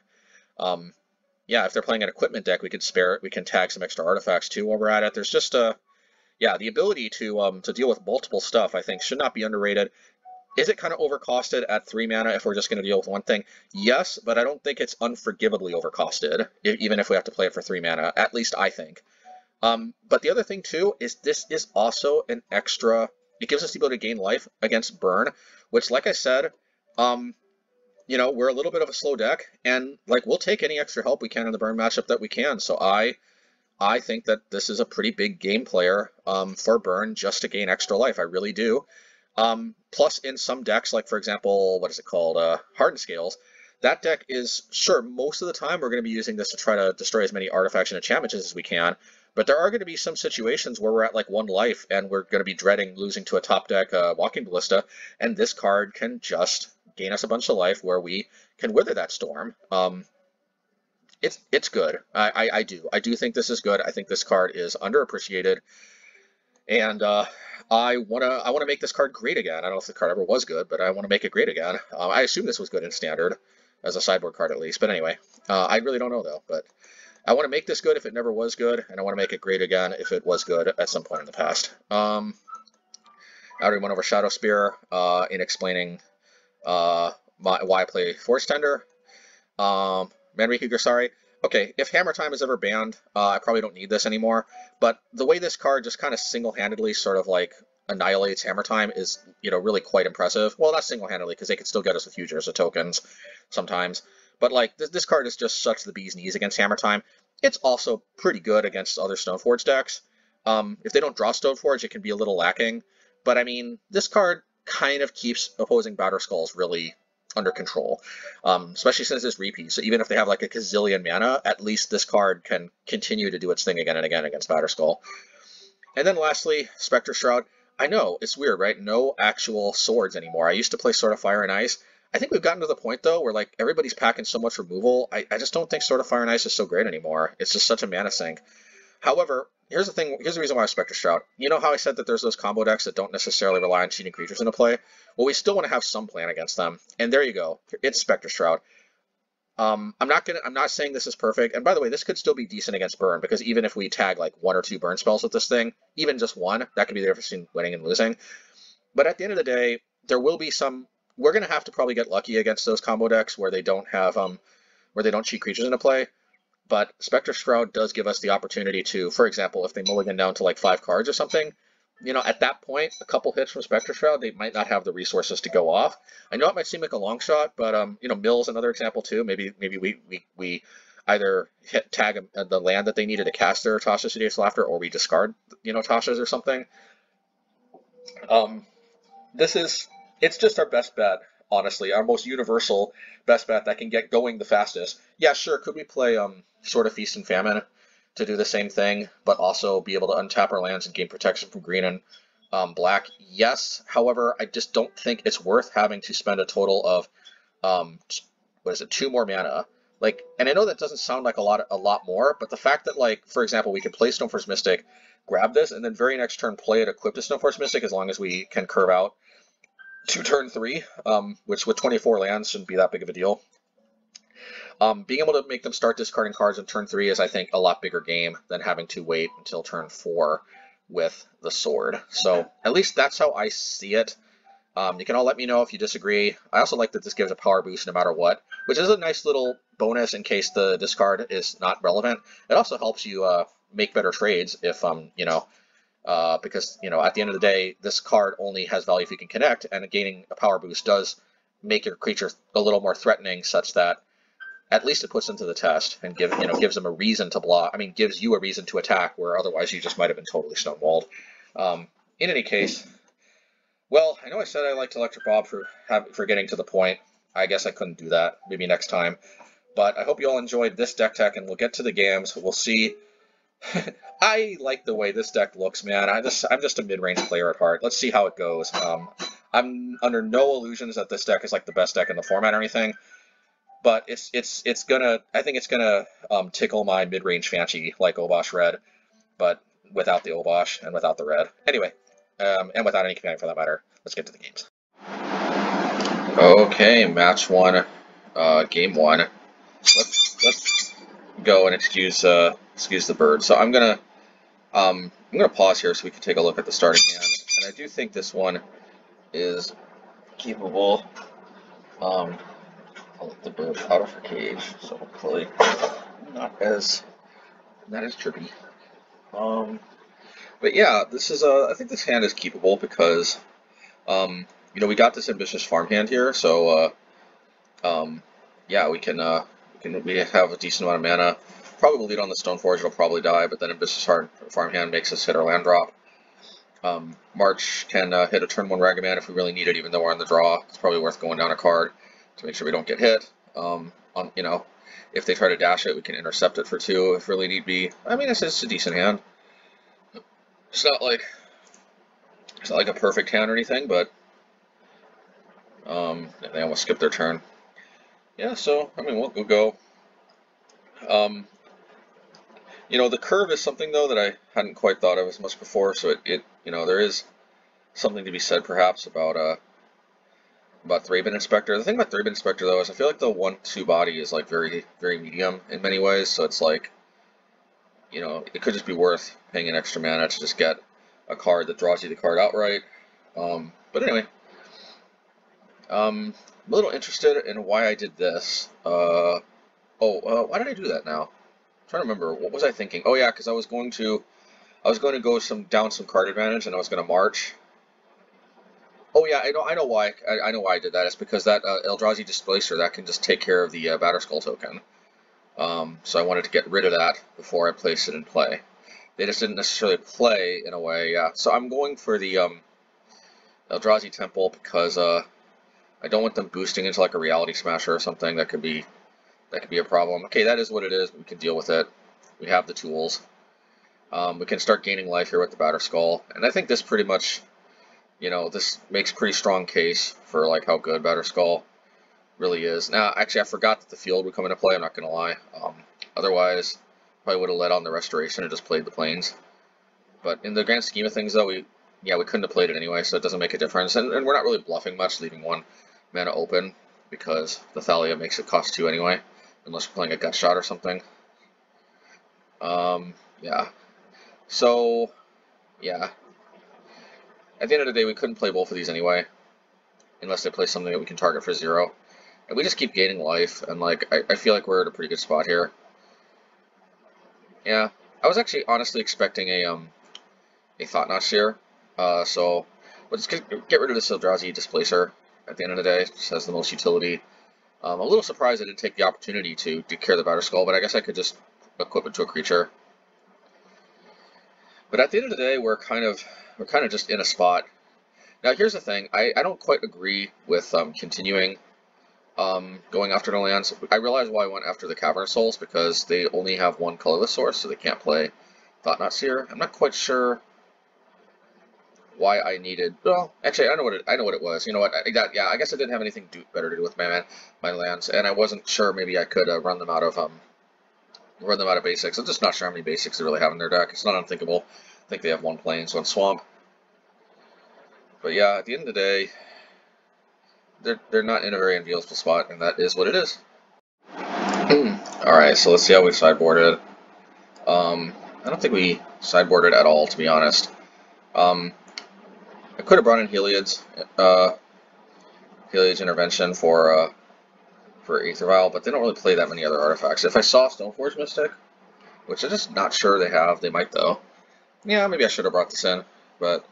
Yeah, if they're playing an equipment deck, we can tag some extra artifacts too while we're at it. There's just the ability to deal with multiple stuff, I think, should not be underrated. Is it kind of overcosted at 3 mana if we're just going to deal with one thing? Yes, but I don't think it's unforgivably overcosted, even if we have to play it for 3 mana, at least I think. But the other thing too is this is also an extra, it gives us the ability to gain life against Burn, which, like I said, you know, we're a little bit of a slow deck, and like we'll take any extra help we can in the Burn matchup that we can. So I I think that this is a pretty big game player for Burn just to gain extra life. I really do. Plus, in some decks, like for example, what is it called? Hardened Scales. That deck is, sure, most of the time we're going to be using this to try to destroy as many artifacts and enchantments as we can, but there are going to be some situations where we're at like 1 life and we're going to be dreading losing to a top deck Walking Ballista, and this card can just gain us a bunch of life where we can weather that storm. It's good. I do think this is good. I think this card is underappreciated, and I wanna make this card great again. I don't know if the card ever was good, but I want to make it great again. I assume this was good in Standard, as a sideboard card at least. But anyway, I really don't know though. But I want to make this good if it never was good, and I want to make it great again if it was good at some point in the past. I already went over Shadow Spear in explaining why I play Forge-Tender. Manrique Garsari. Okay, if Hammer Time is ever banned, I probably don't need this anymore. But the way this card just kind of single-handedly sort of like annihilates Hammer Time is, you know, really quite impressive. Well, not single-handedly, because they can still get us with Futures or tokens sometimes. But like this card is just such the bee's knees against Hammer Time. It's also pretty good against other Stoneforge decks. If they don't draw Stoneforge, it can be a little lacking. But I mean, this card kind of keeps opposing Batterskulls really under control, especially since it's repeat. So even if they have like a gazillion mana, at least this card can continue to do its thing again and again against Batterskull. And then lastly, Spectre Shroud. I know, it's weird, right? No actual swords anymore. I used to play Sword of Fire and Ice. I think we've gotten to the point, though, where like everybody's packing so much removal. I just don't think Sword of Fire and Ice is so great anymore. It's just such a mana sink. However, here's the thing. Here's the reason why I Spectre Shroud. You know how I said that there's those combo decks that don't necessarily rely on cheating creatures into play? Well, we still want to have some plan against them. And there you go. It's Spectre Shroud. I'm not saying this is perfect. And by the way, this could still be decent against Burn, because even if we tag like 1 or 2 Burn spells with this thing, even just one, that could be the difference between winning and losing. But at the end of the day, there will be some. We're gonna have to probably get lucky against those combo decks where they don't have where they don't cheat creatures into play. But Spectre Shroud does give us the opportunity to, for example, if they mulligan down to like 5 cards or something, you know, at that point, a couple hits from Spectre Shroud, they might not have the resources to go off. I know it might seem like a long shot, but you know, Mill's another example too. Maybe we either tag the land that they needed to cast their Tasha's Hideous Laughter, or we discard, you know, Tasha's or something. It's just our best bet, honestly, our most universal best bet that can get going the fastest. Yeah, sure, could we play Sword of Feast and Famine to do the same thing, but also be able to untap our lands and gain protection from green and black? Yes, however, I just don't think it's worth having to spend a total of, 2 more mana. Like, and I know that doesn't sound like a lot more, but the fact that, like, for example, we could play Stoneforge Mystic, grab this, and then very next turn play it equipped to Stoneforge Mystic, as long as we can curve out to turn 3, which with 24 lands shouldn't be that big of a deal. Being able to make them start discarding cards in turn 3 is, I think, a lot bigger game than having to wait until turn 4 with the sword. So at least that's how I see it. You can all let me know if you disagree. I also like that this gives a power boost no matter what, which is a nice little bonus in case the discard is not relevant. It also helps you make better trades if, because, you know, at the end of the day, this card only has value if you can connect, and gaining a power boost does make your creature a little more threatening, such that at least it puts them to the test and gives them a reason to block. I mean, gives you a reason to attack where otherwise you just might have been totally stonewalled. In any case, well, I know I said I liked Electric Bob for getting to the point. I guess I couldn't do that. Maybe next time. But I hope you all enjoyed this deck tech, and we'll get to the games. We'll see. I like the way this deck looks, man. I'm just a mid-range player at heart. Let's see how it goes. I'm under no illusions that this deck is like the best deck in the format or anything, but I think it's gonna tickle my mid-range fancy like Obosh Red, but without the Obosh and without the red. Anyway, and without any command for that matter. Let's get to the games. Okay, match 1, game 1. Let's go and excuse the bird. So I'm gonna pause here so we can take a look at the starting hand, and I do think this one is keepable. I'll let the bird out of her cage, so hopefully not as trippy. But yeah, this is I think this hand is keepable because you know, we got this Ambitious Farmhand here, so yeah, we have a decent amount of mana. probably lead on the Stoneforge, it'll probably die, but then Ambitious Farmhand makes us hit our land drop. March can hit a turn 1 Ragaman if we really need it, even though we're on the draw. It's probably worth going down a card to make sure we don't get hit. You know, if they try to dash it, we can intercept it for 2 if really need be. I mean, it's a decent hand. It's not like a perfect hand or anything, but they almost skipped their turn. Yeah, so I mean, we'll go. You know, the curve is something though that I hadn't quite thought of as much before. So it you know, there is something to be said perhaps about Thraben Inspector. The thing about Thraben Inspector though is I feel like the 1/2 body is like very medium in many ways. So it's like, you know, it could just be worth paying an extra mana to just get a card that draws you the card outright. But anyway, I'm a little interested in why I did this. Why did I do that now? I'm trying to remember. What was I thinking? Oh yeah, because I was going to go down some card advantage, and I was going to march. Oh yeah, I know why. I know why I did that. It's because that Eldrazi Displacer, that can just take care of the Batterskull token. So I wanted to get rid of that before I placed it in play. They just didn't necessarily play in a way. Yeah. So I'm going for the Eldrazi Temple because I don't want them boosting into like a Reality Smasher or something. That could be a problem. Okay, that is what it is. We can deal with it. We have the tools. We can start gaining life here with the Batterskull, and I think this pretty much, you know, this makes pretty strong case for like how good Batterskull really is. Now, actually, I forgot that the field would come into play. I'm not gonna lie. Otherwise, probably would have led on the Restoration and just played the Plains. But in the grand scheme of things, though, we couldn't have played it anyway, so it doesn't make a difference. And we're not really bluffing much, leaving 1 mana open because the Thalia makes it cost 2 anyway, unless we're playing a gut shot or something. Yeah. So, yeah. At the end of the day, we couldn't play both of these anyway, unless they play something that we can target for 0. And we just keep gaining life, and like I feel like we're at a pretty good spot here. Yeah, I was actually honestly expecting a Thought-Knot here. So we'll just get rid of this Eldrazi Displacer at the end of the day. It just has the most utility. I'm a little surprised I didn't take the opportunity to declare the Batterskull, but I guess I could just equip it to a creature. But at the end of the day, we're kind of just in a spot. Now here's the thing, I don't quite agree with continuing going after the lands. I realize why I went after the Cavern Souls, because they only have 1 colorless source, so they can't play Thought-Knot Seer. I'm not quite sure why I needed. Well, actually, I know what it was. You know what? Yeah, I guess I didn't have anything better to do with my lands, and I wasn't sure. Maybe I could run them out of basics. I'm just not sure how many basics they really have in their deck. It's not unthinkable. I think they have 1 Plains, 1 Swamp. But yeah, at the end of the day, they're not in a very enviable spot, and that is what it is. Alright, so let's see how we sideboarded. I don't think we sideboarded at all, to be honest. I could have brought in Heliod's Intervention for Aether Vial, but they don't really play that many other artifacts. If I saw Stoneforge Mystic, which I'm just not sure they have, they might though. Yeah, maybe I should have brought this in, but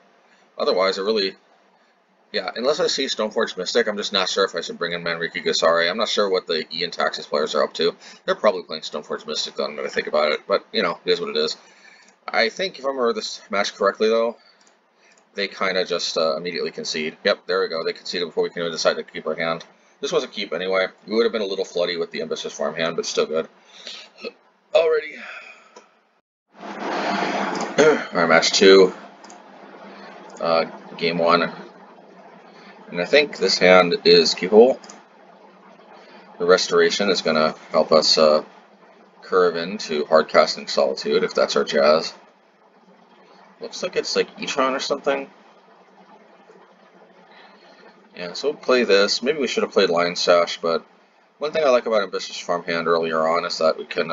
otherwise, unless I see Stoneforge Mystic, I'm just not sure if I should bring in Manriki Gasari. I'm not sure what the Ian Taxis players are up to. They're probably playing Stoneforge Mystic, though, I'm going to think about it. But, you know, it is what it is. I think, if I remember this match correctly, though, they kind of just immediately concede. Yep, there we go. They conceded before we can even decide to keep our hand. This was a keep anyway. We would have been a little floody with the Ambitious Farmhand, but still good. Alrighty. Alright, match 2. Game 1. And I think this hand is keepable. The Restoration is going to help us curve into hardcasting Solitude, if that's our jazz. Looks like it's like Etron or something. Yeah, so we'll play this. Maybe we should have played Lion Sash, but one thing I like about Ambitious Farmhand earlier on is that we can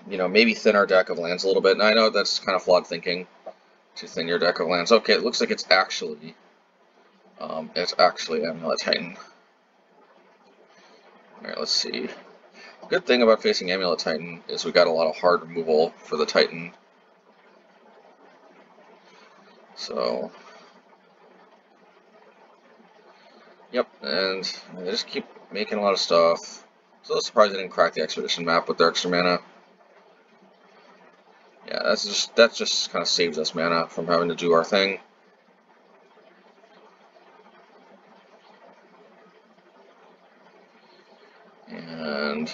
you know, maybe thin our deck of lands a little bit. And I know that's kind of flawed thinking, to thin your deck of lands. Okay, it looks like it's actually Amulet Titan. Alright, let's see. Good thing about facing Amulet Titan is we got a lot of hard removal for the Titan. So, yep, and they just keep making a lot of stuff. So I was surprised I didn't crack the expedition map with their extra mana. Yeah, that just kind of saves us mana from having to do our thing. And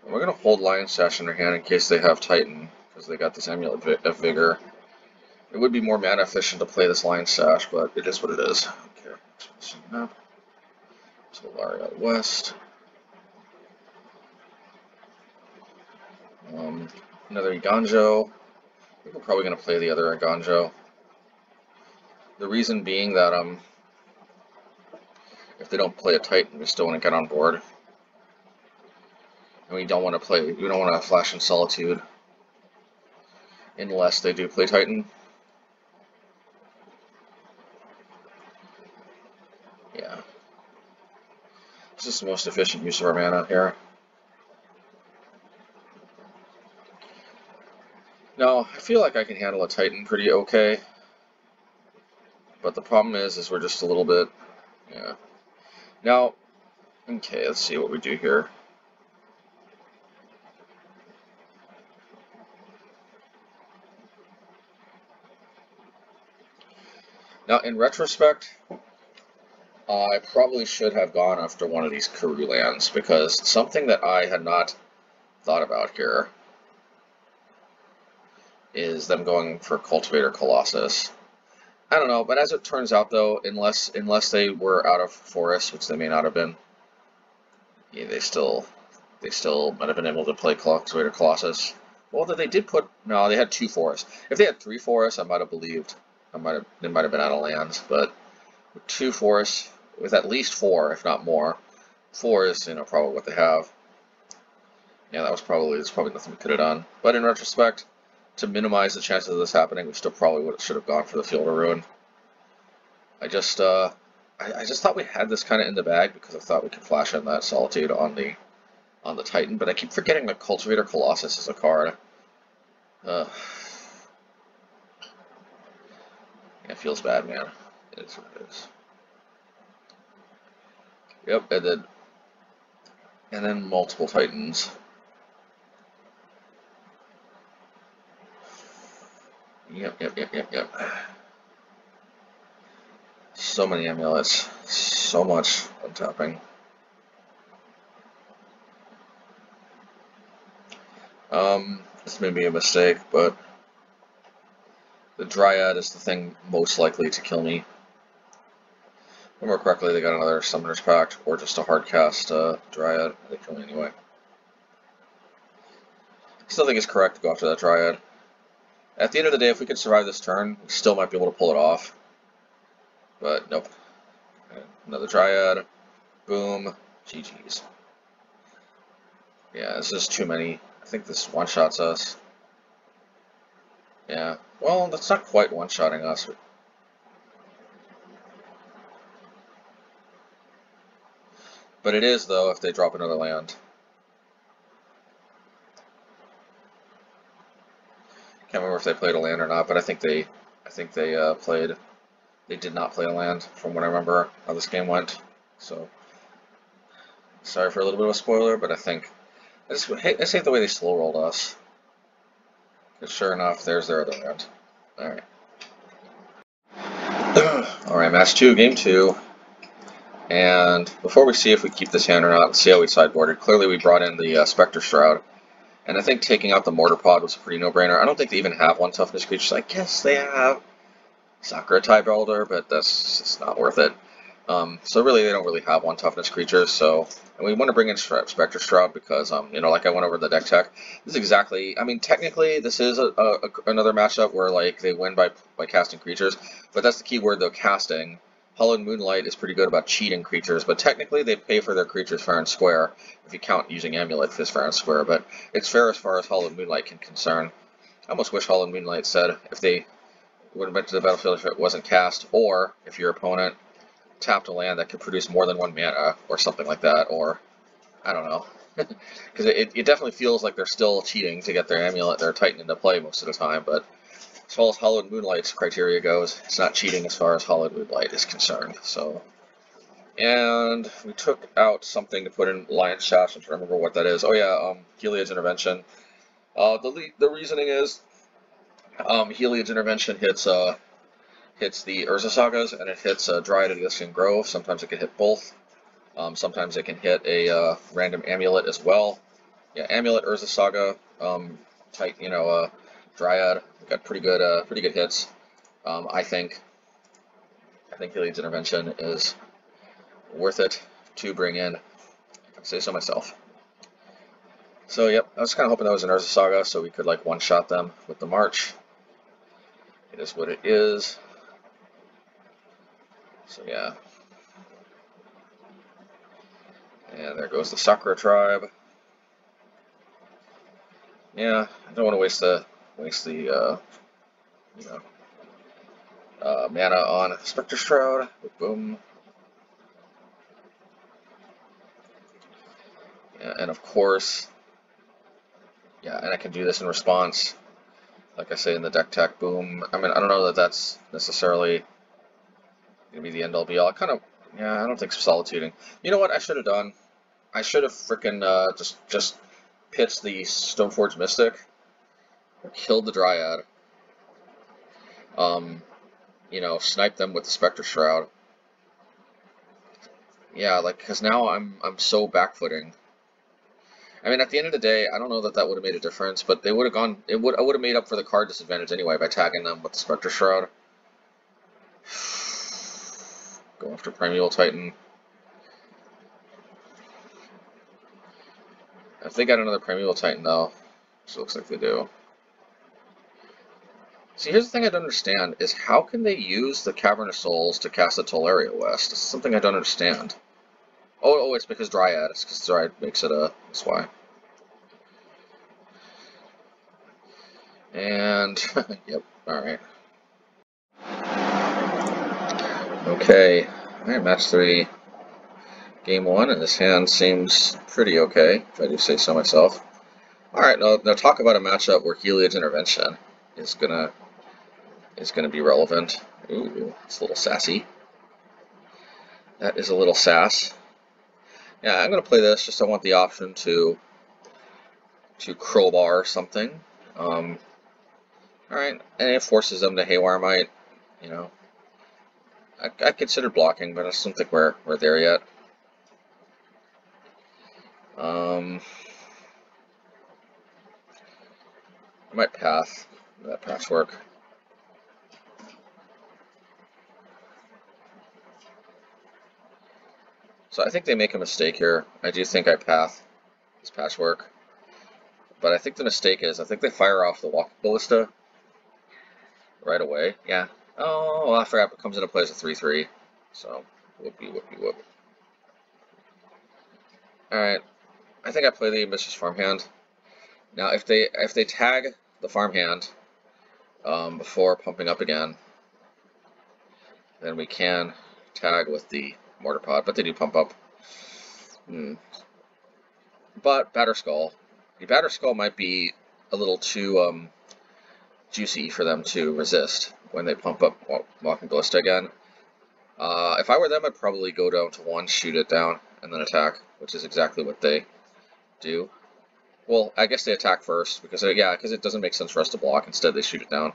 we're gonna hold Lion Sash in their hand in case they have Titan, because they got this Amulet of Vigor. It would be more mana efficient to play this Lion Sash, but it is what it is. Okay, expedition map. Solari out west. Another Eiganjo. I think we're probably going to play the other Eiganjo. The reason being that if they don't play a Titan, we still want to get on board, and we don't want to flash in Solitude unless they do play Titan. Yeah, this is the most efficient use of our mana here. Now, I feel like I can handle a Titan pretty okay, but the problem is we're just a little bit, yeah. Now, okay, let's see what we do here. Now, in retrospect, I probably should have gone after one of these Karoo lands, because something that I had not thought about here is them going for Cultivator Colossus. I don't know, but as it turns out though, unless they were out of forest, which they may not have been, yeah, they still might have been able to play Cultivator Colossus. Well, they did put, no, they had 2 forests. If they had 3 forests, I might have believed. They might have been out of lands, but with 2 forests, with at least 4, if not more, 4 is, probably what they have. Yeah, there's probably nothing we could have done. But in retrospect, to minimize the chances of this happening, we still probably should have gone for the Field of Ruin. I just thought we had this kind of in the bag because I thought we could flash in that Solitude on the Titan, but I keep forgetting that Cultivator Colossus is a card. Yeah, it feels bad, man. It is what it is. Yep, it did. And then multiple Titans. Yep. So many amulets. So much untapping. This may be a mistake, but the Dryad is the thing most likely to kill me. If I remember correctly, they got another Summoner's Pact, or just a hard cast Dryad. They kill me anyway. I still think it's correct to go after that Dryad. At the end of the day, if we could survive this turn, we still might be able to pull it off. But nope. Another Dryad. Boom. GG's. Yeah, this is too many. I think this one-shots us. Yeah. Well, that's not quite one-shotting us. But it is, though, if they drop another land. Can't remember if they played a land or not, but I think they played. They did not play a land, from what I remember how this game went. So, sorry for a little bit of a spoiler, but I just hate the way they slow rolled us. Because sure enough, there's their other land. Alright. Alright, match 2, game 2. And before we see if we keep this hand or not, let's see how we sideboarded. Clearly we brought in the Spectre Shroud. And I think taking out the Mortarpod was a pretty no-brainer. I don't think they even have 1 toughness creatures. I guess they have Sakura Type Elder, but that's just not worth it. So really, they don't really have 1 toughness creature. So, and we want to bring in Spectre Shroud because, like I went over the deck tech. This is exactly. I mean, technically, this is another matchup where like they win by casting creatures, but that's the key word though, casting. Hallowed Moonlight is pretty good about cheating creatures, but technically they pay for their creatures fair and square, if you count using Amulet as fair and square, but it's fair as far as Hallowed Moonlight can concern. I almost wish Hallowed Moonlight said if they would have been to the battlefield if it wasn't cast, or if your opponent tapped a land that could produce more than 1 mana, or something like that, or, I don't know. Because it definitely feels like they're still cheating to get their Amulet, their Titan into play most of the time, but as far as Hallowed Moonlight's criteria goes, it's not cheating as far as Hallowed Moonlight is concerned, so And we took out something to put in Lion Sash. I'm trying to remember what that is. Oh yeah, Heliod's Intervention. The reasoning is Heliod's Intervention hits the Urza Sagas, and it hits Dryad Abyssinian Grove. Sometimes it can hit both. Sometimes it can hit a random Amulet as well. Yeah, Amulet, Urza Saga, Dryad. We got pretty good hits. I think Heliod's Intervention is worth it to bring in. I say so myself. So yep, I was kind of hoping that was an Urza Saga, so we could like one-shot them with the March. It is what it is. So yeah. And there goes the Sakura tribe. Yeah, I don't want to waste the mana on Spectre Shroud. Boom. Yeah, and of course, yeah, and I can do this in response, like I say in the deck tech. Boom. I mean, I don't know that that's necessarily gonna be the end all be all. Yeah, I don't think so. Solituding. You know what I should have done? I should have frickin' just pitched the Stoneforge Mystic, killed the Dryad, sniped them with the Spectre Shroud. Yeah, like, because now I'm so backfooting. I mean, at the end of the day, I don't know that would have made a difference, but they would have gone. I would have made up for the card disadvantage anyway by tagging them with the Spectre Shroud. Go after Primeval Titan. If they got another Primeval Titan, though, which looks like they do. See, here's the thing I don't understand, is how can they use the Cavern of Souls to cast the Tolaria West? This is something I don't understand. Oh, it's because Dryad. It's because Dryad makes it that's why. And, yep, alright. Okay, alright, match 3. Game 1, and this hand seems pretty okay, if I do say so myself. Alright, now talk about a matchup where Heliod's Intervention is gonna be relevant. Ooh, it's a little sassy. That is a little sass. Yeah, I'm gonna play this, just I want the option to Crowbar something. Alright, and it forces them to Haywire Might, you know. I considered blocking, but I just don't think we're there yet. I might path. That paths work. So I think they make a mistake here. I do think I path this patchwork. But I think the mistake is, I think they fire off the Walking Ballista right away. Yeah. Oh, well, I forgot it comes into play as a 3/3. So, whoopie, whoopie, whoop. Alright. I think I play the Ambitious Farmhand. Now, if they tag the Farmhand before pumping up again, then we can tag with the Mortarpod, but they do pump up. But Batterskull. The Batterskull might be a little too juicy for them to resist when they pump up Walking Ballista again. If I were them, I'd probably go down to 1, shoot it down, and then attack, which is exactly what they do. Well, I guess they attack first, because it doesn't make sense for us to block. Instead, they shoot it down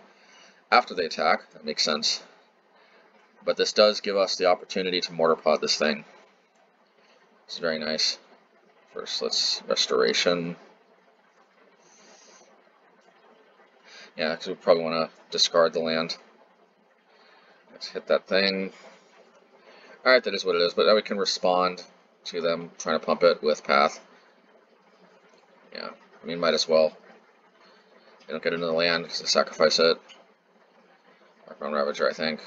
after they attack. That makes sense. But this does give us the opportunity to Mortarpod this thing. It's very nice. First, let's Restoration. Yeah, because we probably want to discard the land. Let's hit that thing. Alright, that is what it is, but now we can respond to them trying to pump it with Path. Yeah, I mean, might as well. They don't get into the land because they sacrifice it. Markbound Ravager, I think.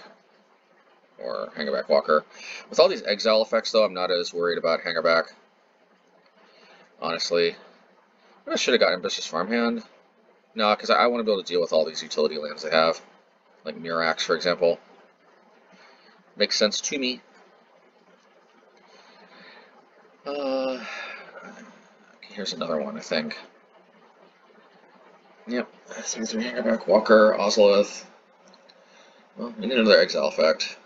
Or Hangerback Walker. With all these Exile effects, though, I'm not as worried about Hangerback. Honestly. Maybe I should have got Ambitious Farmhand. No, because I want to be able to deal with all these utility lands they have. Like Mirax, for example. Makes sense to me. Okay, here's another one, I think. Yep, 3/3 Hangerback Walker, Ozolith. Well, we need another Exile effect.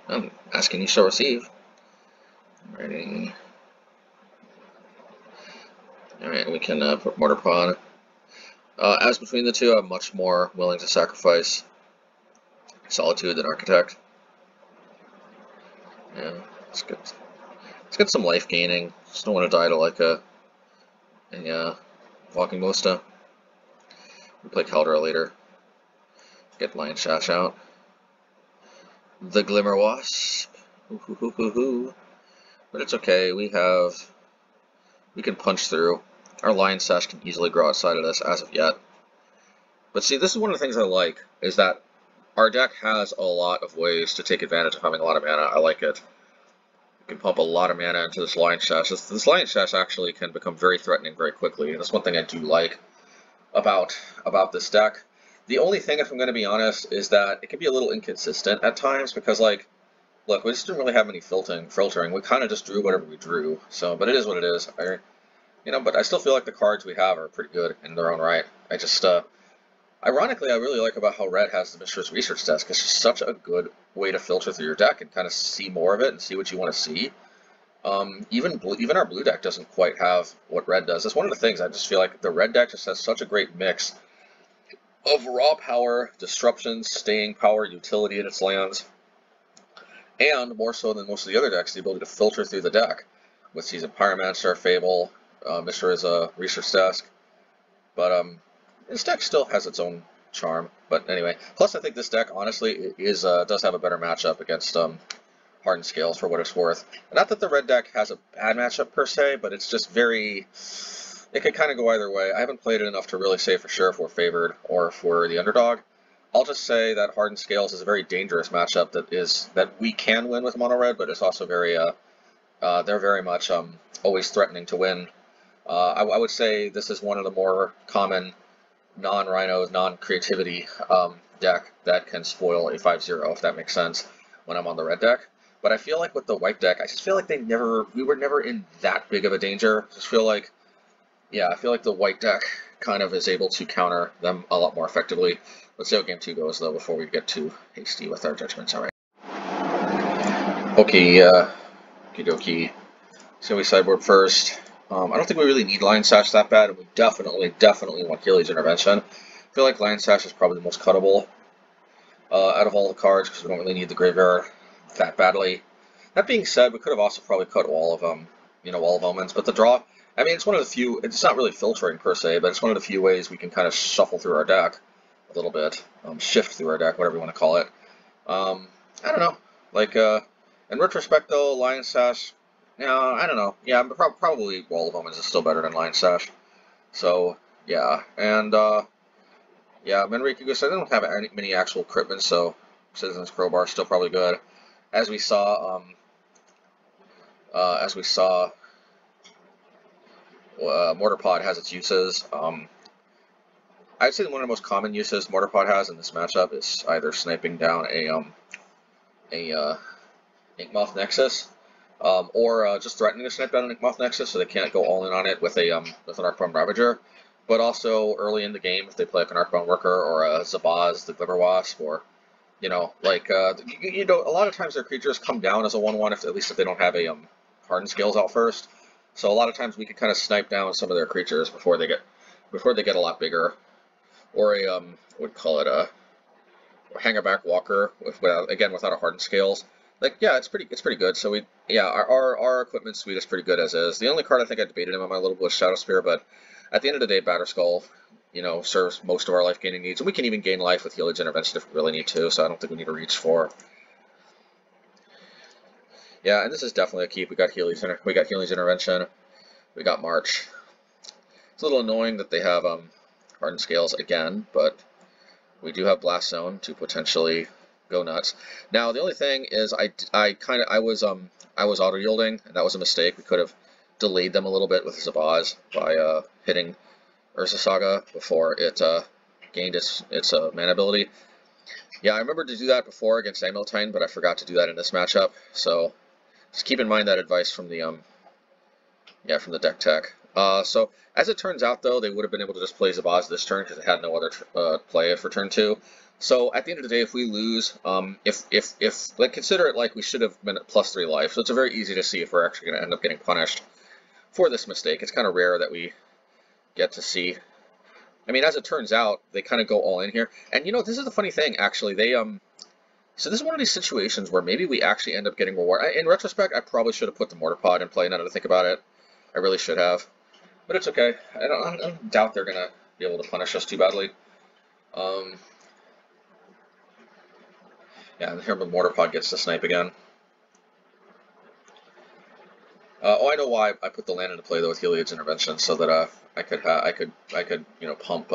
I'm asking you shall receive. Alrighty. Alright, we can put Mortarpod. As between the two, I'm much more willing to sacrifice Solitude than Architect. Yeah, it's good. Let's get some life gaining. Just don't want to die to like a Walking Mosta. We play Kaldra later. Get Lion Sash out. The Glimmer Wasp. But it's okay. We can punch through. Our Lion Sash can easily grow outside of this as of yet. But see, this is one of the things I like, is that our deck has a lot of ways to take advantage of having a lot of mana. I like it. You can pump a lot of mana into this Lion Sash. This Lion Sash actually can become very threatening very quickly, and that's one thing I do like about this deck. The only thing, if I'm going to be honest, is that it can be a little inconsistent at times, because, like, look, we just didn't really have any filtering. We kind of just drew whatever we drew, so, but it is what it is. But I still feel like the cards we have are pretty good in their own right. I just, ironically, I really like about how Red has the Mishra's Research Desk. It's just such a good way to filter through your deck and kind of see more of it and see what you want to see. Even our blue deck doesn't quite have what Red does. That's one of the things. I just feel like the Red deck just has such a great mix of raw power, disruptions, staying power, utility in its lands, and more so than most of the other decks, the ability to filter through the deck with Seasoned Pyromancer, Fable, Mishra's Research Desk. But this deck still has its own charm. But anyway, plus I think this deck honestly does have a better matchup against Hardened Scales for what it's worth. Not that the red deck has a bad matchup per se, but it's just very. It could kind of go either way. I haven't played it enough to really say for sure if we're favored or if we're the underdog. I'll just say that Hardened Scales is a very dangerous matchup that we can win with mono red, but it's also very they're very much always threatening to win. I would say this is one of the more common non-Rhino, non-creativity deck that can spoil a 5-0, if that makes sense, when I'm on the red deck. But I feel like with the white deck, I just feel like we were never in that big of a danger. I just feel like, yeah, I feel like the white deck kind of is able to counter them a lot more effectively. Let's see how game 2 goes, though, before we get too hasty with our judgments. All right. Okay, okie dokie. So we sideboard first. I don't think we really need Lion Sash that bad, and we definitely want Healy's Intervention. I feel like Lion Sash is probably the most cuttable out of all the cards, because we don't really need the graveyard that badly. That being said, we could have also probably cut Wall of Omans, but the draw, I mean, it's one of the few, it's not really filtering per se, but it's one of the few ways we can kind of shuffle through our deck a little bit, shift through our deck, whatever you want to call it. I don't know, like, in retrospect though, Lion Sash, I don't know, yeah, probably Wall of Omans is still better than Lion Sash, so, yeah, and, yeah, Menriku Goose, I don't have many actual critments, so Citizen's Crowbar is still probably good. As we saw, Mortarpod has its uses. I'd say one of the most common uses Mortarpod has in this matchup is either sniping down a Inkmoth Nexus, or just threatening to snipe down an Inkmoth Nexus so they can't go all in on it with an Arcbound Ravager. But also early in the game, if they play like an Arcbound Worker or a Zabaz, the Glimmer Wasp, or a lot of times their creatures come down as a 1/1 at least if they don't have a Hardened Scales out first. So a lot of times we can kind of snipe down some of their creatures before they get a lot bigger, or a Hangerback Walker without a Hardened Scales. Like, yeah, it's pretty good. So our equipment suite is pretty good as is. The only card I think I debated him on my little was Shadow Spear, but at the end of the day, Batterskull, serves most of our life gaining needs, and we can even gain life with Healy's Intervention if we really need to. So I don't think we need to reach for. Yeah, and this is definitely a keep. We got Healy's Intervention. We got March. It's a little annoying that they have Hardened Scales again, but we do have Blast Zone to potentially go nuts. Now the only thing is I was auto yielding, and that was a mistake. We could have delayed them a little bit with Zabaz by hitting Urza Saga before it gained its mana ability. Yeah, I remember to do that before against Amiltine, but I forgot to do that in this matchup. So just keep in mind that advice from the deck tech. So as it turns out, though, they would have been able to just play Zabaz this turn because it had no other play for turn 2. So at the end of the day, if we lose, if like consider it like we should have been at +3 life. So it's very easy to see if we're actually going to end up getting punished for this mistake. It's kind of rare that we get to see. I mean, as it turns out, they kind of go all in here. And you know, this is the funny thing, actually. So this is one of these situations where maybe we actually end up getting reward. In retrospect, I probably should have put the Mortarpod in play now that I think about it. I really should have. But it's okay. I don't doubt they're going to be able to punish us too badly. Yeah, and here the Mortarpod gets to snipe again. Oh, I know why I put the land into play though with Heliod's Intervention, so that I could you know pump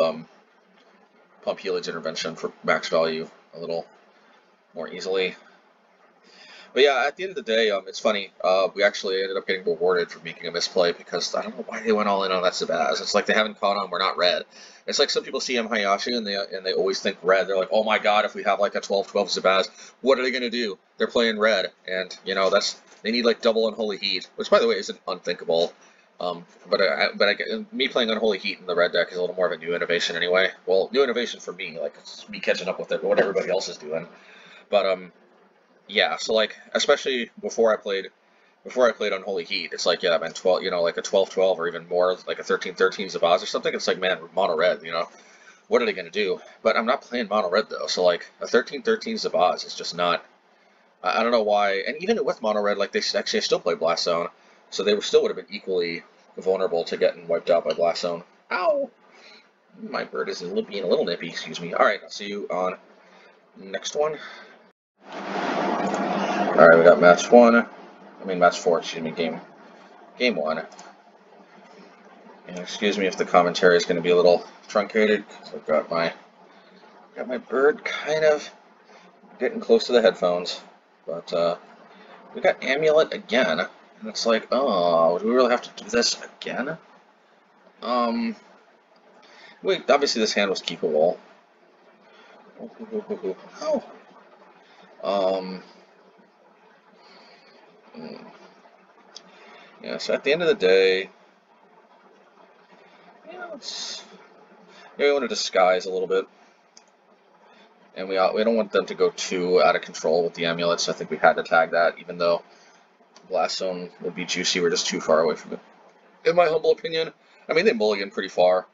Heliod's Intervention for max value a little more easily. But yeah, at the end of the day, it's funny. We actually ended up getting rewarded for making a misplay because I don't know why they went all in on that Zabaz. It's like they haven't caught on. We're not red. It's like some people see MHayashi and they always think red. They're like, oh my god, if we have like a 12/12 Zabaz, what are they gonna do? They're playing red, and you know they need like double Unholy Heat, which by the way isn't unthinkable. But me playing Unholy Heat in the red deck is a little more of a new innovation anyway. Well, new innovation for me, like it's me catching up with what everybody else is doing. But yeah, so like especially before I played Unholy Heat, it's like yeah, man, 12, you know, like a 12/12 or even more, like a 13/13 Zabaz or something. It's like man, mono red, you know, what are they gonna do? But I'm not playing mono red though, so like a 13/13 Zabaz is just not. I don't know why. And even with mono red, like they actually still play Blast Zone, so they still would have been equally vulnerable to getting wiped out by Blast Zone. Ow! My bird is being a little nippy. Excuse me. All right, I'll see you on next one. Alright, we got match 4, excuse me, game 1. And excuse me if the commentary is going to be a little truncated, because I've got my bird kind of getting close to the headphones. But we got Amulet again, and it's like, oh, do we really have to do this again? Wait, obviously this hand was keepable. Oh. Yeah, so at the end of the day, yeah, we want to disguise a little bit, and we don't want them to go too out of control with the amulets. So I think we had to tag that, even though Blast Zone would be juicy. We're just too far away from it, in my humble opinion. I mean, they mulligan pretty far,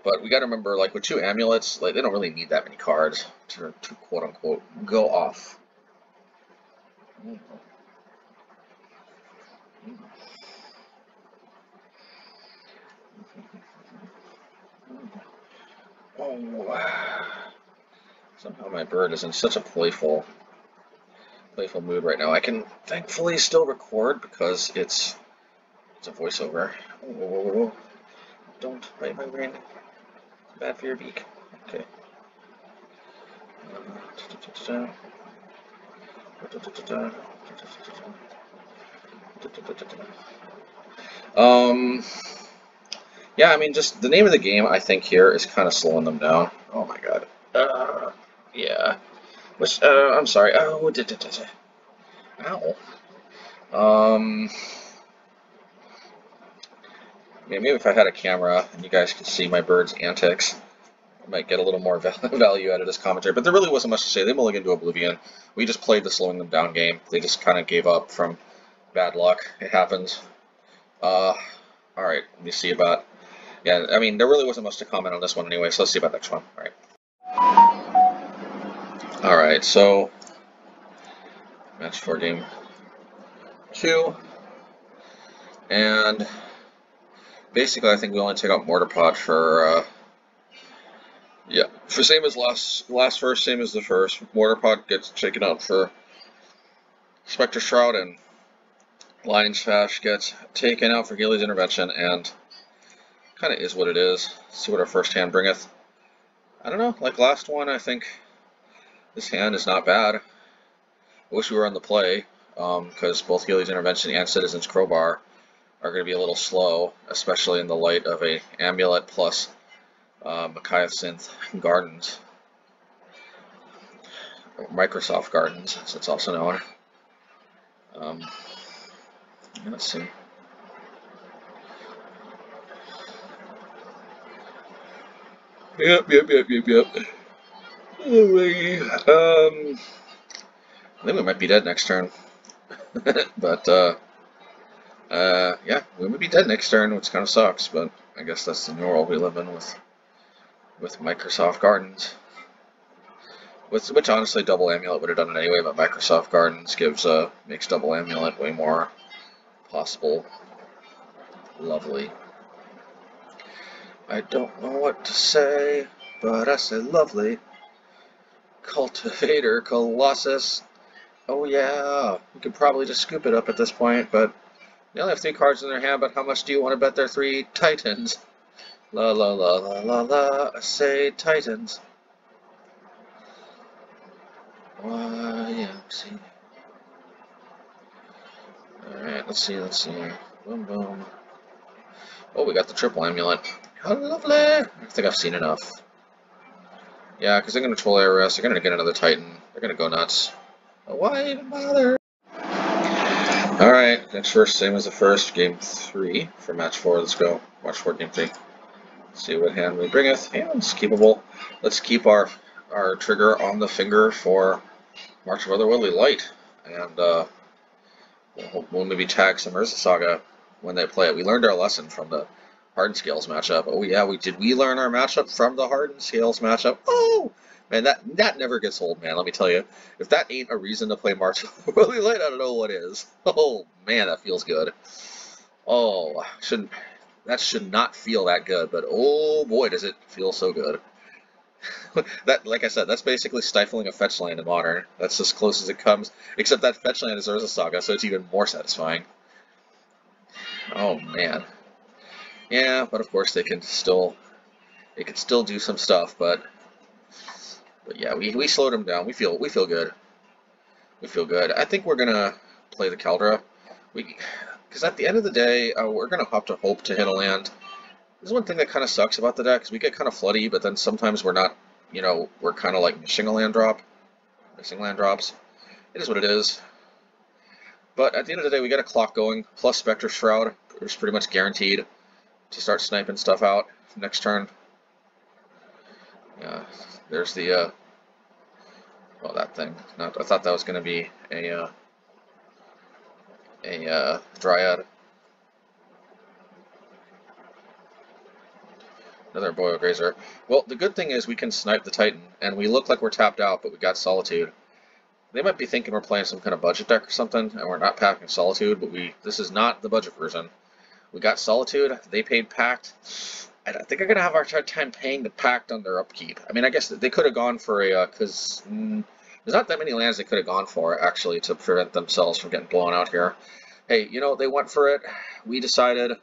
but we got to remember, like with 2 amulets, like they don't really need that many cards to quote unquote go off. Oh, somehow my bird is in such a playful mood right now. I can thankfully still record because it's a voiceover. Oh, don't bite my ring. It's bad for your beak. Okay. Yeah, I mean, just the name of the game, I think, here is kind of slowing them down. Oh my god. Yeah. Which, I'm sorry. Oh, ow. Maybe if I had a camera and you guys could see my bird's antics, I might get a little more value out of this commentary. But there really wasn't much to say. They mulliganed to Oblivion. We just played the slowing them down game. They just kind of gave up from bad luck. It happens. Alright, let me see about... Yeah, I mean, there really wasn't much to comment on this one anyway, so let's see about the next one. Alright, so... Match 4, game 2. And... basically, I think we only take out Mortarpod for... yeah, for same as last first, same as the first. Mortarpod gets taken out for Spectre Shroud, and Lion Sash gets taken out for Heliod's Intervention, and kind of is what it is. Let's see what our first hand bringeth. I don't know, like last one, I think this hand is not bad. I wish we were on the play, because both Heliod's Intervention and Citizen's Crowbar are going to be a little slow, especially in the light of a Amulet plus Hyacinth Gardens. Microsoft Gardens, as it's also known. Let's see. Yep. Alrighty. I think we might be dead next turn. But, yeah, we might be dead next turn, which kind of sucks, but I guess that's the new world we live in with Microsoft Gardens. Which honestly, double Amulet would have done it anyway, but Microsoft Gardens makes double Amulet way more possible. Lovely. I don't know what to say, but I say lovely. Cultivator, Colossus. Oh yeah, we could probably just scoop it up at this point, but they only have 3 cards in their hand, but how much do you want to bet their 3 Titans? La la la la la la, I say Titans. YMC. Alright, let's see. Boom, boom. Oh, we got the triple amulet. How lovely! I think I've seen enough. Yeah, because they're going to troll ARS, they're going to get another Titan. They're going to go nuts. Why even bother? Alright, next first, same as the first, game 3 for match 4. Let's go. Match 4, game 3. Let's see what hand we bringeth. Hands keepable. Let's keep our trigger on the finger for March of Otherworldly Light. And we'll maybe tag some Urza Saga when they play it. We learned our lesson from the Hardened Scales matchup. Oh yeah, we learn our matchup from the Hardened Scales matchup? Oh! Man, that never gets old, man, let me tell you. If that ain't a reason to play March of Otherworldly Light, I don't know what is. Oh, man, that feels good. Oh, that should not feel that good, but oh boy, does it feel so good. That, like I said, that's basically stifling a fetch land in Modern. That's as close as it comes, except that fetch land is Urza Saga, so it's even more satisfying. Oh man. Yeah, but of course they can still do some stuff, but yeah, we slowed them down. We feel good. We feel good. I think we're gonna play the Kaldra. Because at the end of the day, we're gonna have to hope to hit a land. There's one thing that kind of sucks about the deck, is we get kind of floody, but then sometimes we're not, we're kind of like missing land drops. It is what it is. But at the end of the day, we got a clock going, plus Spectre Shroud. It's pretty much guaranteed to start sniping stuff out next turn. Yeah, there's the, well, that thing. I thought that was going to be a Dryad. Another Boil Grazer. Well, the good thing is we can snipe the Titan, and we look like we're tapped out, but we got Solitude. They might be thinking we're playing some kind of budget deck or something, and we're not packing Solitude, but this is not the budget version. We got Solitude, they paid Pact. I think I'm going to have our time paying the Pact on their upkeep. I mean, I guess they could have gone for a, because there's not that many lands they could have gone for, actually, to prevent themselves from getting blown out here. Hey, they went for it. We decided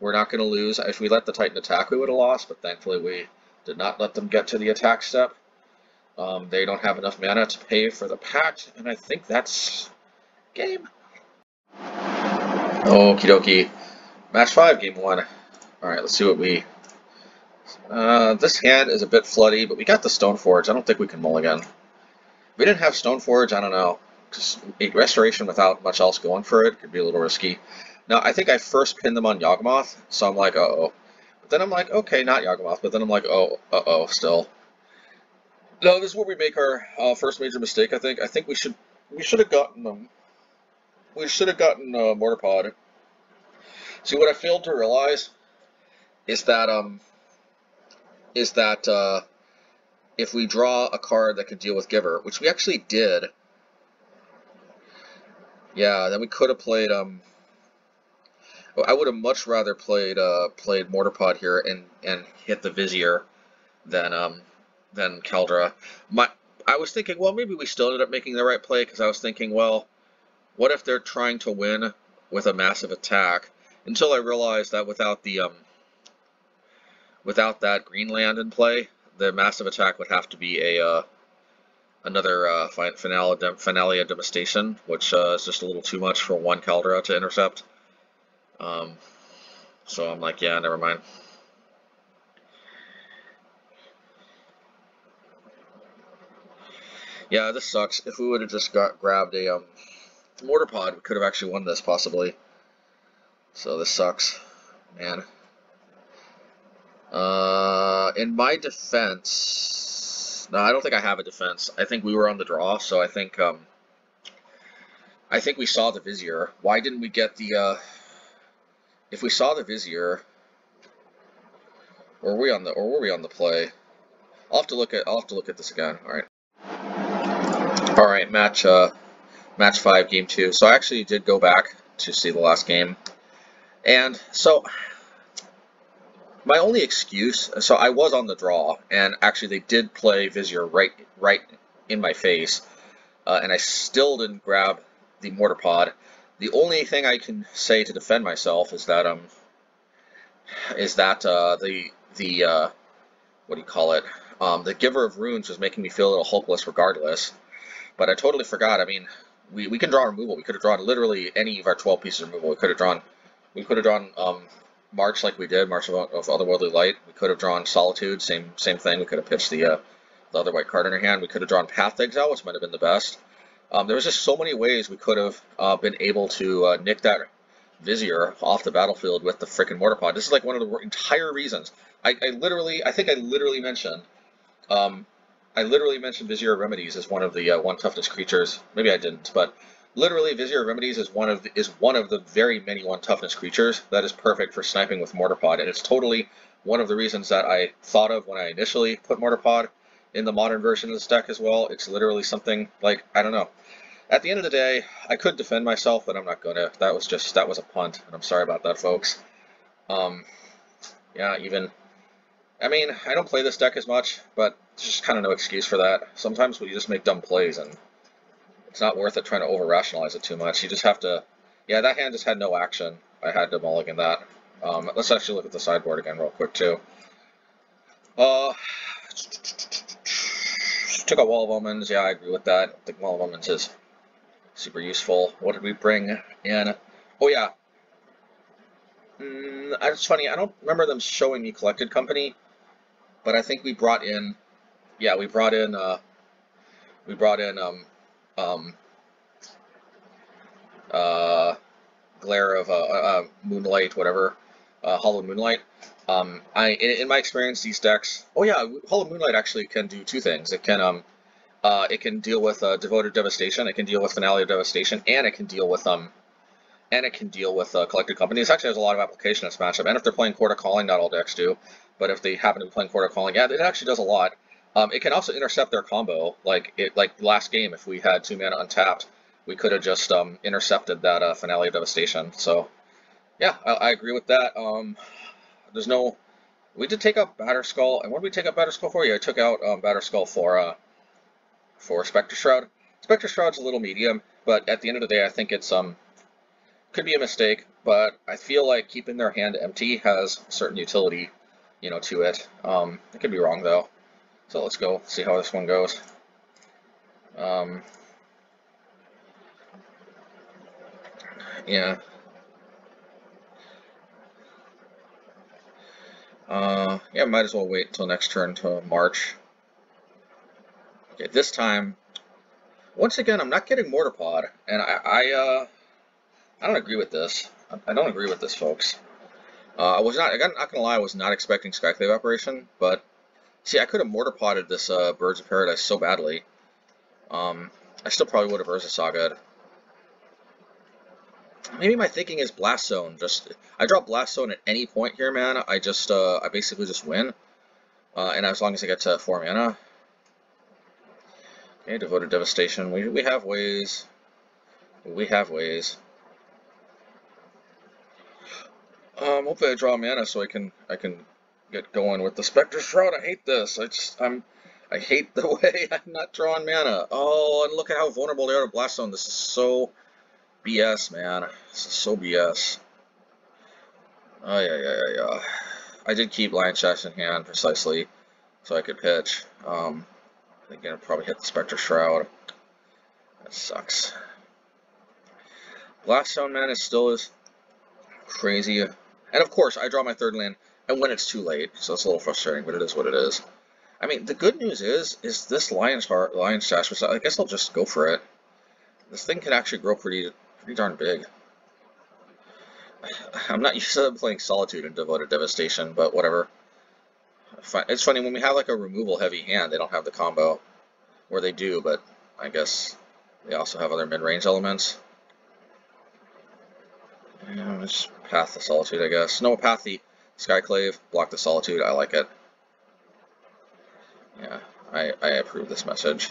we're not going to lose. If we let the Titan attack, we would have lost, but thankfully we did not let them get to the attack step. They don't have enough mana to pay for the Pact, and I think that's game. Okie dokie. Match 5, game 1. Alright, let's see what we... this hand is a bit floody, but we got the Stoneforge. I don't think we can mulligan. If we didn't have Stoneforge, I don't know. Because Restoration without much else going for it could be a little risky. Now, I think I first pinned them on Yawgmoth, so I'm like, uh-oh. But then I'm like, okay, not Yawgmoth, but then I'm like, oh, uh-oh, still. No, this is where we make our first major mistake, I think. I think we should have gotten Mortarpod. See, what I failed to realize is that if we draw a card that could deal with Giver, which we actually did, yeah, then we could have played I would have much rather played Mortarpod here and hit the Vizier than Kaldra. I was thinking, well, maybe we still ended up making the right play, because I was thinking, well, what if they're trying to win with a massive attack? Until I realized that without that green land in play, the massive attack would have to be another Finale of Devastation, which is just a little too much for one Kaldra to intercept. So I'm like, yeah, never mind. Yeah, this sucks. If we would have just grabbed a Mortarpod, we could have actually won this, possibly. So this sucks, man. In my defense, No, I don't think I have a defense. I think we were on the draw, so I think we saw the Vizier. Why didn't we get the if we saw the Vizier, or were we on the play? I'll have to look at this again. All right, match 5, game 2. So I actually did go back to see the last game, and so my only excuse, so I was on the draw, and actually they did play Vizier right in my face, and I still didn't grab the Mortarpod. The only thing I can say to defend myself is that the what do you call it? The Giver of Runes was making me feel a little hopeless regardless. But I totally forgot. I mean, we can draw removal. We could have drawn literally any of our 12 pieces of removal. We could have drawn March like we did, March of Otherworldly Light. We could have drawn Solitude, same thing. We could have pitched the other white card in our hand. We could have drawn Path to Exile, which might have been the best. There was just so many ways we could have been able to nick that Vizier off the battlefield with the frickin' Mortarpod. This is like one of the entire reasons. I think I literally mentioned Vizier of Remedies as one of the 1 toughness creatures. Maybe I didn't, but literally Vizier of Remedies is one of the very many 1 toughness creatures that is perfect for sniping with Mortarpod, and it's totally one of the reasons that I thought of when I initially put Mortarpod in the modern version of this deck as well. It's literally something like, I don't know. At the end of the day, I could defend myself, but I'm not gonna. That was a punt, and I'm sorry about that, folks. Yeah, I mean, I don't play this deck as much, but there's just kind of no excuse for that. Sometimes we just make dumb plays, and it's not worth it trying to over-rationalize it too much. You just have to... Yeah, that hand just had no action. I had to mulligan that. Let's actually look at the sideboard again real quick, too. Took out Wall of Omans. Yeah, I agree with that. I think Wall of Omans is super useful. What did we bring in? Oh, yeah. It's funny, I don't remember them showing me Collected Company, but I think we brought in, yeah, we brought in Glare of Moonlight, whatever, Hollow Moonlight. In my experience, these decks, oh yeah, Hollow Moonlight actually can do 2 things. It can deal with Devoted Devastation, it can deal with Finale of Devastation, and it can deal with Collected Company. This actually has a lot of application in this matchup, and if they're playing Court of Calling, not all decks do, but if they happen to be playing Court of Calling, yeah, it actually does a lot. It can also intercept their combo, like last game, if we had 2 mana untapped, we could have just intercepted that Finale of Devastation. So, yeah, I agree with that. We did take out Batterskull, and what did we take out Batterskull for? Yeah, I took out Batterskull for Spectre Shroud. Spectre Shroud's a little medium, but at the end of the day, I think it's could be a mistake, but I feel like keeping their hand empty has certain utility, to it. I could be wrong though. So let's go see how this one goes. Yeah. Yeah, might as well wait until next turn to March. Okay, this time, once again, I'm not getting Mortarpod, and I don't agree with this. I don't agree with this, folks. I'm not gonna lie, I was not expecting Skyclave Operation, but see, I could have Mortarpoded this Birds of Paradise so badly. I still probably would have Urza Saga'd. Maybe my thinking is Blast Zone. I drop Blast Zone at any point here, man. I basically just win. And as long as I get to 4 mana. Okay, Devoted Devastation. We have ways. We have ways. Hopefully I draw mana so I can get going with the Spectre Shroud. I hate this. I hate the way I'm not drawing mana. Oh, and look at how vulnerable they are to Blast Zone. This is so BS, man. This is so BS. Oh, yeah. I did keep Lion Sash in hand precisely so I could pitch. I think I'll probably hit the Spectre Shroud. That sucks. Blast Zone, man, still is crazy. And of course, I draw my 3rd land, and when it's too late, so it's a little frustrating, but it is what it is. I mean, the good news is this Lion Sash, I guess I'll just go for it. This thing can actually grow pretty darn big. I'm not used to playing Solitude and Devoted Devastation, but whatever. It's funny, when we have like a removal heavy hand, they don't have the combo. Or they do, but I guess they also have other mid-range elements. Yeah, just path the Solitude, I guess. No, path the Skyclave, block the Solitude, I like it. Yeah, I approve this message.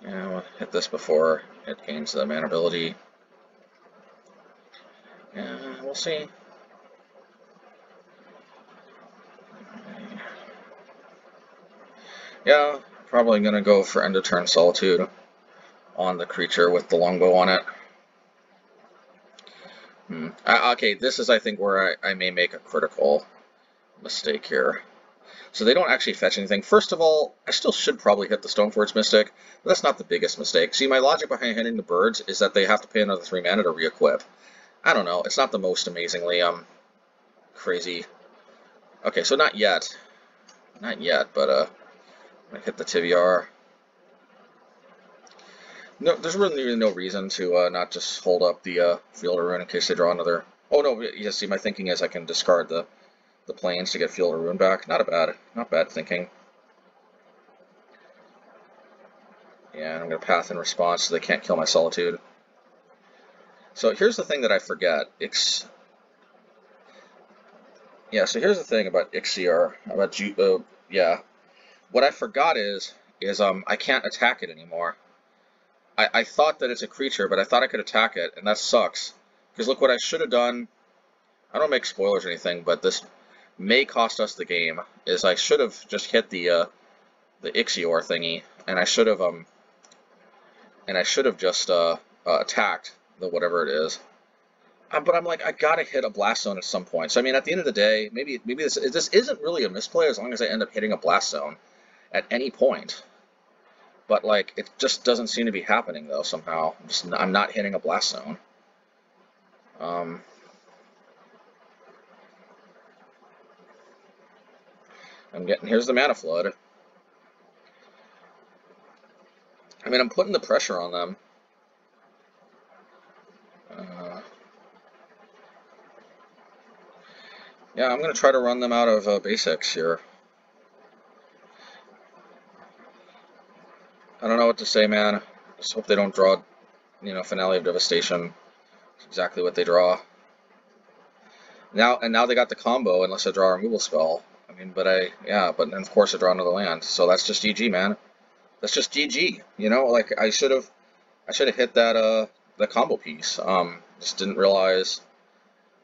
Yeah, we'll hit this before it gains the mana ability. Yeah, we'll see. Yeah, probably gonna go for end of turn Solitude on the creature with the longbow on it. Okay, this is, I think, where I may make a critical mistake here. So they don't actually fetch anything. First of all, I still should probably hit the Stoneforge Mystic, but that's not the biggest mistake. See, my logic behind hitting the birds is that they have to pay another 3 mana to re-equip. I don't know, it's not the most amazingly crazy. Okay, so not yet. Not yet, but I'm gonna hit the TVR. No, there's really no reason to not just hold up the Field of Ruin in case they draw another. Oh no, yeah, see, my thinking is I can discard the planes to get Field of Ruin back. Not bad thinking. Yeah, I'm gonna path in response so they can't kill my Solitude. So here's the thing that I forget. Yeah, so here's the thing about Ixiar, about yeah. What I forgot is I can't attack it anymore. I thought that it's a creature, but I thought I could attack it, and that sucks. Because look what I should have done. I don't make spoilers or anything, but this may cost us the game. Is I should have just hit the Ixior thingy, and I should have just attacked the whatever it is. But I'm like, I gotta hit a Blast Zone at some point. So I mean, at the end of the day, maybe this isn't really a misplay as long as I end up hitting a Blast Zone at any point. But like, it just doesn't seem to be happening though somehow. I'm not hitting a Blast Zone. Here's the Mana Flood. I mean, I'm putting the pressure on them. Yeah, I'm gonna try to run them out of basics here. I don't know what to say, man. Just hope they don't draw, Finale of Devastation. It's exactly what they draw. Now they got the combo unless I draw a removal spell. I mean, but then of course I draw another land. So that's just GG, man. That's just GG. Like I should have hit that the combo piece. Just didn't realize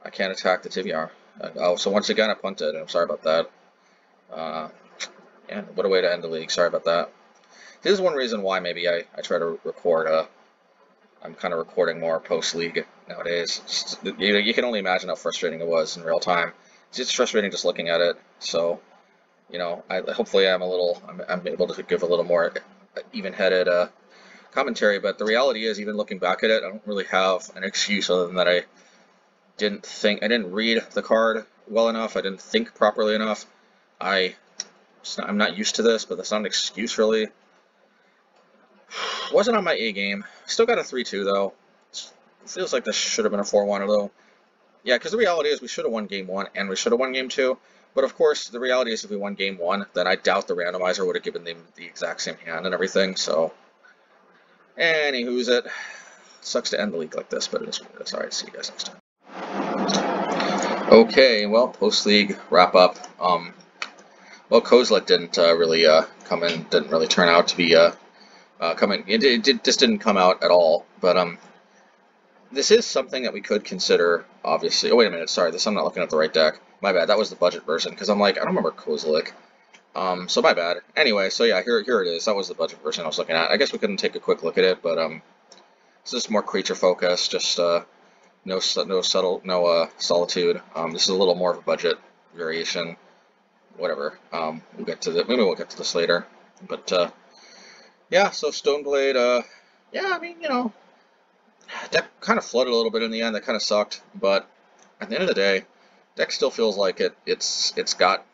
I can't attack the TVR. Oh, so once again I punted. I'm sorry about that. Yeah, what a way to end the league. Sorry about that. This is one reason why maybe I try to record. I'm kind of recording more post-league nowadays. You can only imagine how frustrating it was in real time. It's frustrating just looking at it. So, hopefully I'm able to give a little more even-headed commentary. But the reality is, even looking back at it, I don't really have an excuse other than that I didn't read the card well enough. I didn't think properly enough. I'm not used to this, but that's not an excuse really. Wasn't on my A game. Still got a 3-2 though. It feels like this should have been a 4-1 though. Yeah, because the reality is we should have won game 1 and we should have won game 2. But of course, the reality is if we won game 1, then I doubt the randomizer would have given them the exact same hand and everything. So, anywho's it. Sucks to end the league like this, but it is what it is. Alright, see you guys next time. Okay, well, post-league wrap-up. Well, Kozlet didn't really come in, didn't really turn out to be coming. It just didn't come out at all. But this is something that we could consider, obviously. Oh, wait a minute, sorry, I'm not looking at the right deck. My bad, that was the budget version, because I'm like, I don't remember Kozlik. So my bad. Anyway, so yeah, here it is. That was the budget version I was looking at. I guess we couldn't take a quick look at it, but this is more creature focused, just no Solitude. This is a little more of a budget variation. Whatever. Maybe we'll get to this later. But yeah, so Stoneblade, yeah, I mean, deck kind of flooded a little bit in the end. That kind of sucked, but at the end of the day, deck still feels like it's got,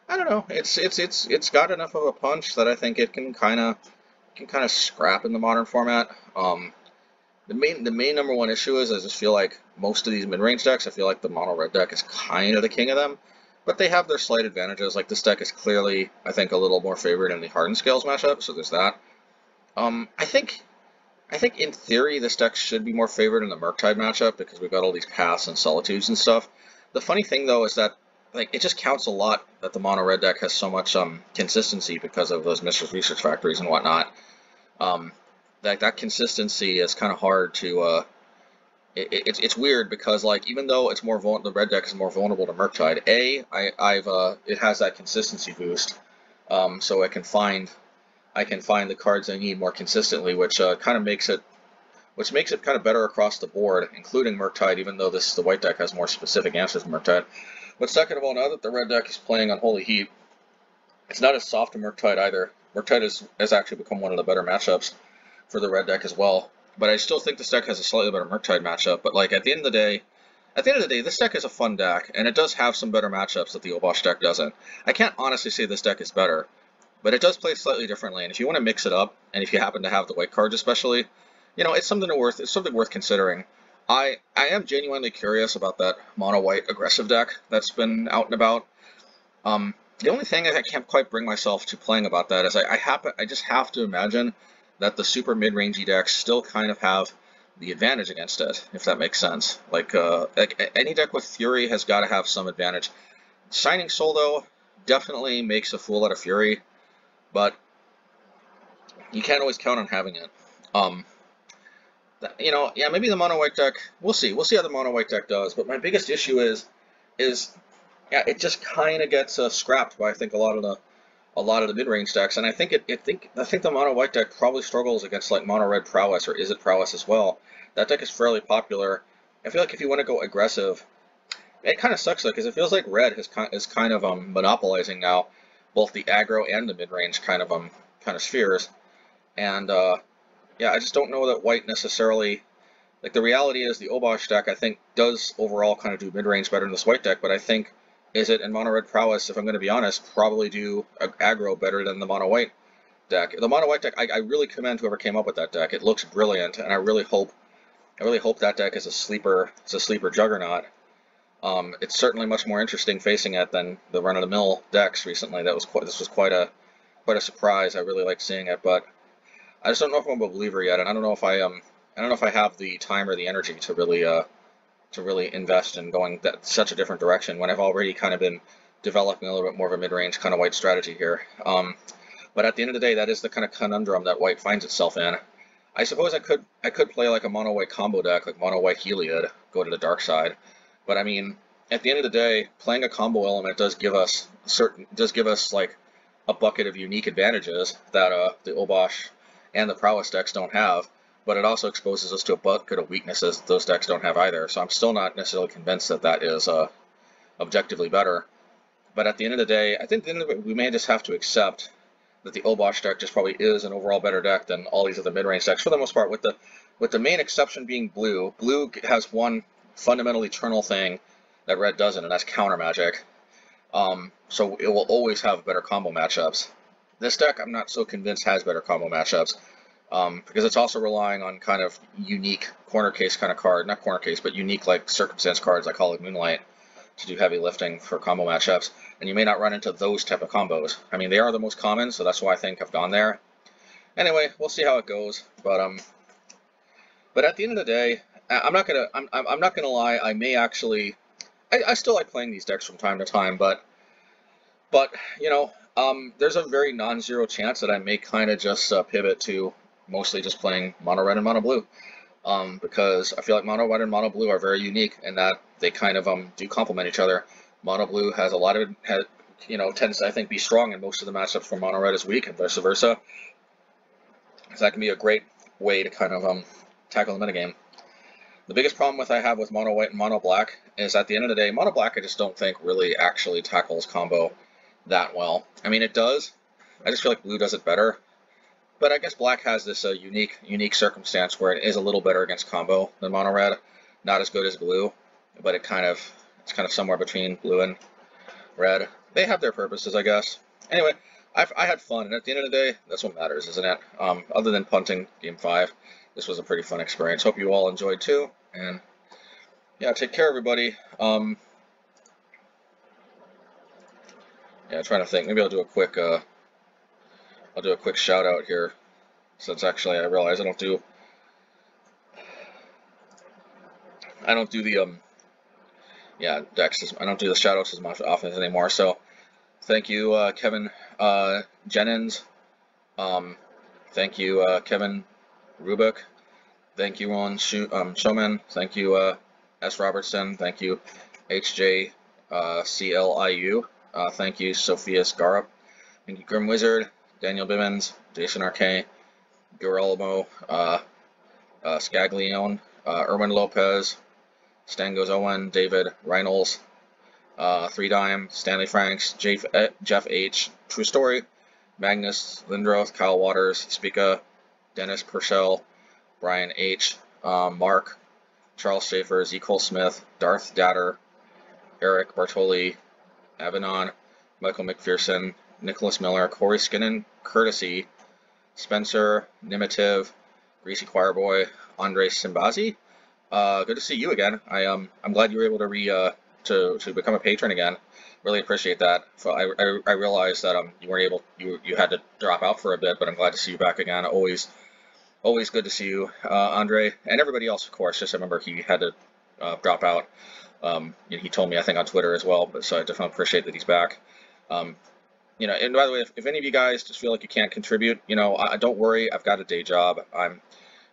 I don't know, it's got enough of a punch that I think it can kind of scrap in the modern format. The main number one issue is I just feel like most of these mid-range decks, I feel like the mono red deck is kind of the king of them. but they have their slight advantages. Like this deck is clearly, I think, a little more favored in the Hardened Scales matchup, so there's that. I think in theory this deck should be more favored in the Murktide matchup because we've got all these paths and solitudes and stuff. The funny thing though is that like it just counts a lot that the mono red deck has so much consistency because of those Mistress Research Factories and whatnot. That consistency is kind of hard to. It's weird because like even though it's more the red deck is more vulnerable to Murktide, it has that consistency boost, so I can find the cards I need more consistently, which kind of makes it kind of better across the board, including Murktide, even though the white deck has more specific answers to Murktide. But second of all, now that the red deck is playing on Holy Heat, it's not as soft to Murktide either. Murktide has actually become one of the better matchups for the red deck as well. But I still think this deck has a slightly better Murktide matchup. But like at the end of the day, this deck is a fun deck, and it does have some better matchups that the Obosh deck doesn't. I can't honestly say this deck is better, but it does play slightly differently. And if you want to mix it up, and if you happen to have the white cards especially, you know, it's something worth considering. I am genuinely curious about that mono-white aggressive deck that's been out and about. The only thing I can't quite bring myself to playing about that is I just have to imagine that the super mid-rangey decks still kind of have the advantage against it, if that makes sense. Like any deck with Fury has got to have some advantage. Shining Soul, though, definitely makes a fool out of Fury, but you can't always count on having it. You know, yeah, maybe the mono-white deck, we'll see how the mono-white deck does, but my biggest issue is yeah, it just kind of gets scrapped by, I think, a lot of the mid-range decks, and I think the mono-white deck probably struggles against like mono-red Prowess, or Is It Prowess as well. That deck is fairly popular. I feel like if you want to go aggressive, it kind of sucks though, because it feels like red is kind of monopolizing now both the aggro and the mid-range kind of spheres, and yeah, I just don't know that white necessarily. Like the reality is, the Obosh deck I think does overall kind of do mid-range better than this white deck, but I think Is It and mono red Prowess, if I'm going to be honest, probably do aggro better than the mono white deck. The mono white deck, I really commend whoever came up with that deck. It looks brilliant, and I really hope that deck is a sleeper juggernaut. It's certainly much more interesting facing it than the run-of-the-mill decks recently. This was quite a surprise. I really liked seeing it, but I just don't know if I'm a believer yet, and I don't know if I have the time or the energy to really invest in going such a different direction when I've already kind of been developing a little bit more of a mid-range kind of white strategy here. But at the end of the day, that is the kind of conundrum that white finds itself in. I suppose I could play like a mono white combo deck, like mono white Heliod, go to the dark side. But I mean, at the end of the day, playing a combo element does give us like a bucket of unique advantages that the Obosh and the Prowess decks don't have, but it also exposes us to a bucket of weaknesses that those decks don't have either, so I'm still not necessarily convinced that is objectively better. But at the end of the day, I think we may just have to accept that the Obosh deck just probably is an overall better deck than all these other mid-range decks, for the most part, with the main exception being blue. Blue has one fundamental eternal thing that red doesn't, and that's counter magic. So it will always have better combo matchups. This deck, I'm not so convinced has better combo matchups, because it's also relying on kind of unique corner case kind of card, not corner case, but unique like circumstance cards like Hall of Moonlight to do heavy lifting for combo matchups, and you may not run into those type of combos. I mean, they are the most common, so that's why I think I've gone there. Anyway, we'll see how it goes, but at the end of the day, I'm not gonna lie, I may actually, I still like playing these decks from time to time, but you know, there's a very non-zero chance that I may kind of just pivot to mostly just playing mono red and mono blue, because I feel like mono red and mono blue are very unique in that they kind of do complement each other. Mono blue has a lot of tends to, I think, be strong in most of the matchups where mono red is weak, and vice versa. So that can be a great way to kind of tackle the metagame. The biggest problem I have with mono white and mono black is at the end of the day, mono black I just don't think really actually tackles combo that well. I mean, it does. I just feel like blue does it better. But I guess black has this unique circumstance where it is a little better against combo than mono red. Not as good as blue, but it's kind of somewhere between blue and red. They have their purposes, I guess. Anyway, I had fun, and at the end of the day, that's what matters, isn't it? Other than punting Game 5, this was a pretty fun experience. Hope you all enjoyed too, and yeah, take care, everybody. Yeah, trying to think. Maybe I'll do a quick shout out here, since actually I realize I don't do the yeah, decks. I don't do the shout outs as much often anymore. So thank you, Kevin Jennings. Thank you, Kevin Rubik. Thank you, Ron Showman. Thank you, S. Robertson. Thank you, HJ CLIU. Thank you, Sophia Scarup. Thank you, Grim Wizard, Daniel Bibbins, Jason Arcane, Guillermo Scaglione, Erwin Lopez, Stangos Owen, David Reynolds, 3Dime, Stanley Franks, Jeff H, True Story, Magnus Lindroth, Kyle Waters, Spica, Dennis Purcell, Brian H, Mark, Charles Schaefer, Z. Cole Smith, Darth Datter, Eric Bartoli, Avanon, Michael McPherson, Nicholas Miller, Corey Skinnon, Courtesy, Spencer, Nimitiv, Greasy Choirboy, Andre Simbazi. Good to see you again. I'm glad you were able to to become a patron again. Really appreciate that. So I realized that you weren't able, you had to drop out for a bit, but I'm glad to see you back again. Always good to see you, Andre, and everybody else, of course. Just remember he had to drop out. He told me, I think, on Twitter as well, but so I definitely appreciate that he's back. You know, and by the way, if any of you guys just feel like you can't contribute, you know, don't worry. I've got a day job.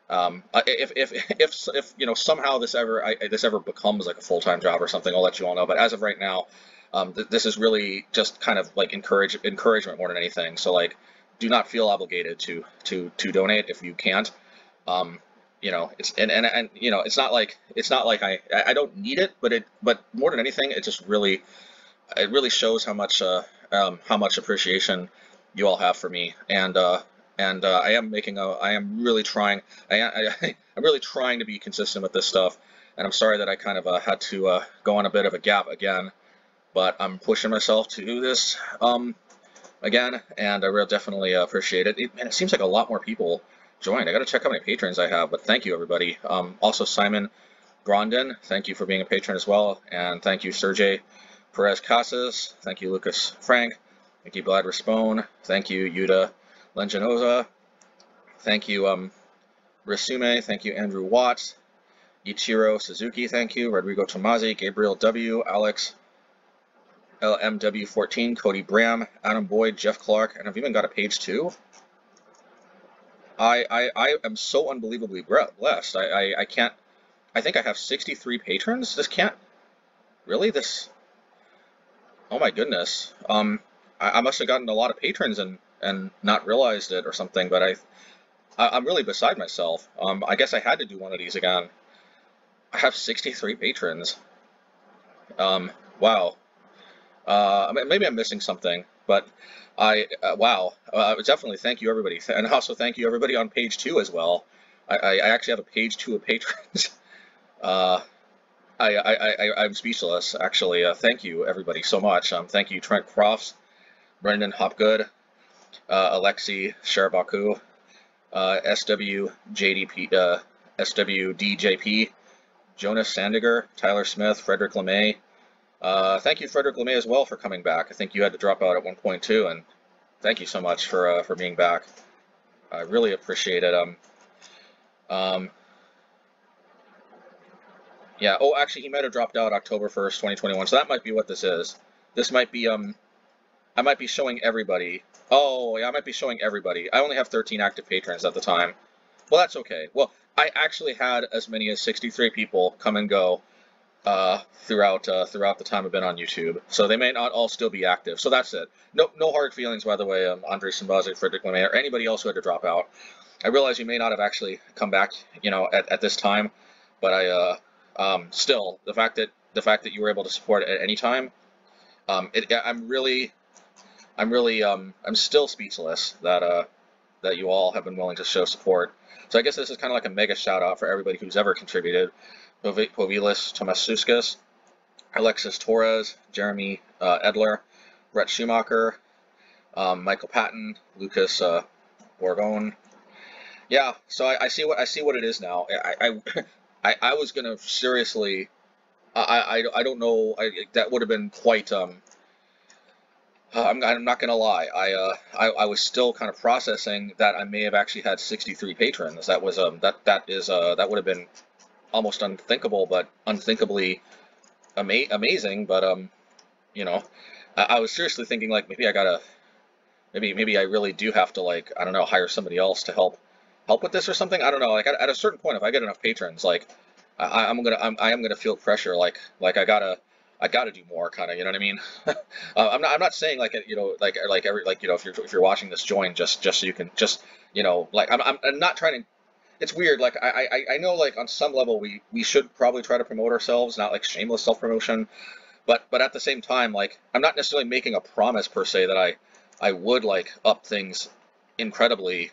If you know, somehow this ever becomes like a full-time job or something, I'll let you all know. But as of right now, this is really just kind of like encouragement more than anything. So like, do not feel obligated to donate if you can't. You know, it's and you know, it's not like I don't need it, but more than anything, it just really shows how much appreciation you all have for me, and I am really trying. I'm really trying to be consistent with this stuff, and I'm sorry that I kind of had to go on a bit of a gap again, but I'm pushing myself to do this again, and I really definitely appreciate it. And it seems like a lot more people joined. I got to check how many patrons I have, but thank you everybody. Also Simon Grondin, thank you for being a patron as well, and thank you Sergey Perez Casas, thank you Lucas Frank, thank you Vlad Raspone, thank you Yuda Legenosa, thank you Rasume, thank you Andrew Watts, Ichiro Suzuki, thank you Rodrigo Tomazi, Gabriel W, Alex LMW14, Cody Bram, Adam Boyd, Jeff Clark, and I've even got a page 2. I am so unbelievably blessed. I can't. I think I have 63 patrons. This can't really this. Oh my goodness. I must have gotten a lot of patrons and not realized it or something. But I'm really beside myself. I guess I had to do one of these again. I have 63 patrons. Wow. Maybe I'm missing something, but wow. Definitely thank you everybody, and also thank you everybody on page 2 as well. I actually have a page 2 of patrons. I'm speechless, actually. Thank you, everybody, so much. Thank you, Trent Crofts, Brendan Hopgood, Alexi Sharabaku, SWDJP, Jonas Sandiger, Tyler Smith, Frederick LeMay. Thank you, Frederick LeMay, as well, for coming back. I think you had to drop out at one point, too, and thank you so much for being back. I really appreciate it. Yeah, oh, actually, he might have dropped out October 1st, 2021, so that might be what this is. This might be, I might be showing everybody. Oh, yeah, I might be showing everybody. I only have 13 active patrons at the time. Well, that's okay. Well, I actually had as many as 63 people come and go throughout the time I've been on YouTube, so they may not all still be active. So that's it. No hard feelings, by the way, Andre Simbazi, Frederick LeMay, or anybody else who had to drop out. I realize you may not have actually come back, you know, at this time, but still, the fact that you were able to support it at any time, I'm still speechless that you all have been willing to show support. So I guess this is kind of like a mega shout out for everybody who's ever contributed. Povilis Tomasuskas, Alexis Torres, Jeremy Edler, Brett Schumacher, Michael Patton, Lucas Borbone. Yeah, so I see what it is now. I was gonna seriously. I don't know. That would have been quite I'm not gonna lie. I was still kind of processing that I may have actually had 63 patrons. That was that would have been almost unthinkable, but unthinkably amazing. But you know, I was seriously thinking like maybe I really do have to, like, I don't know, hire somebody else to help with this or something. I don't know. Like at a certain point, if I get enough patrons, like I am gonna feel pressure. Like I gotta do more, kind of. You know what I mean? I'm not saying like, you know, like every, like, you know, if you're watching this, join just so you can just, you know, like I'm not trying to. It's weird. Like I know, like, on some level we should probably try to promote ourselves, not like shameless self promotion. But at the same time, like, I'm not necessarily making a promise per se that I would, like, up things incredibly.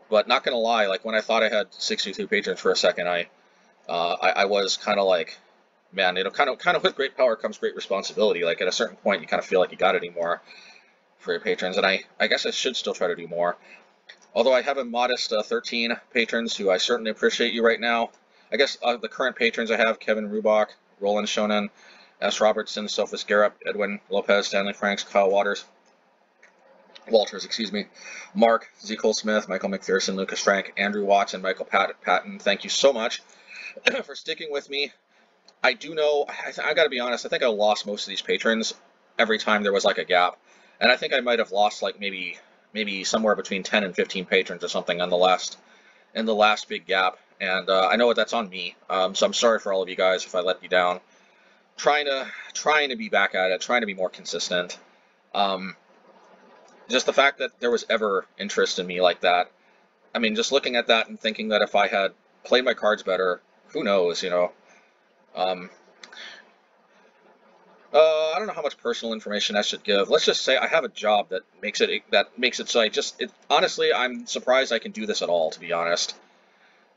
But not gonna lie, like, when I thought I had 62 patrons for a second, I was kind of like, man, you know, kind of with great power comes great responsibility. Like, at a certain point, you kind of feel like you got to do more for your patrons, and I guess I should still try to do more. Although I have a modest 13 patrons who I certainly appreciate you right now. I guess the current patrons I have: Kevin Rubach, Roland Shonen, S. Robertson, Sophus Garrett, Edwin Lopez, Stanley Franks, Kyle Walters, excuse me, Mark, Z. Cole Smith, Michael McPherson, Lucas Frank, Andrew Watts, and Michael Patton. Thank you so much for sticking with me. I do know, I got to be honest, I think I lost most of these patrons every time there was like a gap, and I think I might have lost like maybe somewhere between 10 and 15 patrons or something in the last big gap, and I know that's on me. So I'm sorry for all of you guys if I let you down. Trying to be back at it, trying to be more consistent. Just the fact that there was ever interest in me like that. I mean, just looking at that and thinking that if I had played my cards better, who knows, you know. I don't know how much personal information I should give. Let's just say I have a job that makes it so honestly, I'm surprised I can do this at all, to be honest.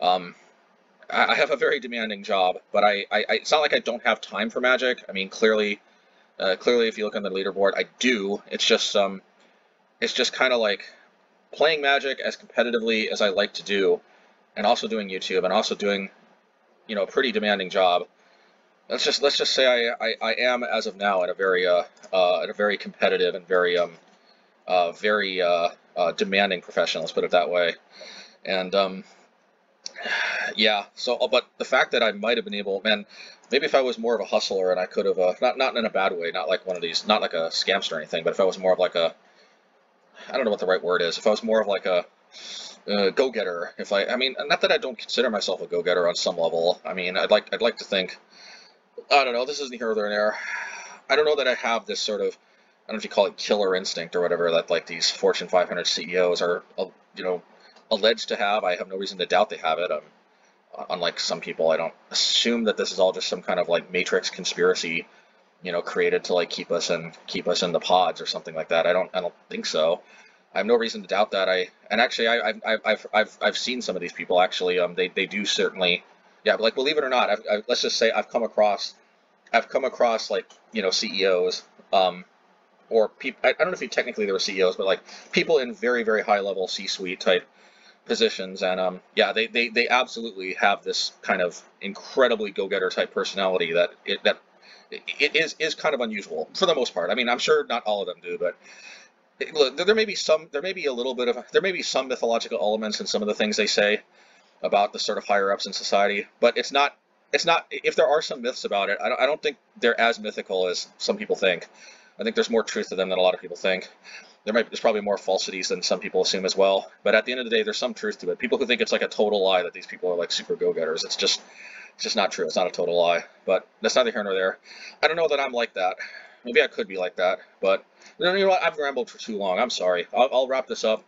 I have a very demanding job, but it's not like I don't have time for Magic. I mean, clearly, if you look on the leaderboard, I do. It's just kind of like playing Magic as competitively as I like to do, and also doing YouTube, and also doing, you know, a pretty demanding job. Let's just say I am, as of now, at a very competitive and very demanding profession. Let's put it that way. And yeah. So, but the fact that I might have been able, man, maybe if I was more of a hustler and I could have, not in a bad way, not like one of these, not like a scamster or anything, but if I was more of like a, I don't know what the right word is, if I was more of like a go-getter, I mean, not that I don't consider myself a go-getter on some level. I mean, I'd like to think, I don't know, this isn't here or there. I don't know that I have this sort of, I don't know if you call it killer instinct or whatever, that like these Fortune 500 CEOs are, you know, alleged to have. I have no reason to doubt they have it. Unlike some people, I don't assume that this is all just some kind of like Matrix conspiracy, you know, created to like keep us in the pods or something like that. I don't think so. I have no reason to doubt that. I've seen some of these people actually. They do certainly, yeah. But like, believe it or not, let's just say I've come across like, you know, CEOs, or people. I don't know if technically they were CEOs, but like people in very, very high level C-suite type positions, and yeah, they absolutely have this kind of incredibly go-getter type personality that it is kind of unusual for the most part. I mean, I'm sure not all of them do, but look, there may be some mythological elements in some of the things they say about the sort of higher ups in society, but it's not. If there are some myths about it, I don't think they're as mythical as some people think. I think there's more truth to them than a lot of people think. There's probably more falsities than some people assume as well. But at the end of the day, there's some truth to it. People who think it's like a total lie that these people are like super go-getters, it's just not true. It's not a total lie. But that's neither here nor there. I don't know that I'm like that. Maybe I could be like that. But you know what? I've rambled for too long. I'm sorry. I'll wrap this up.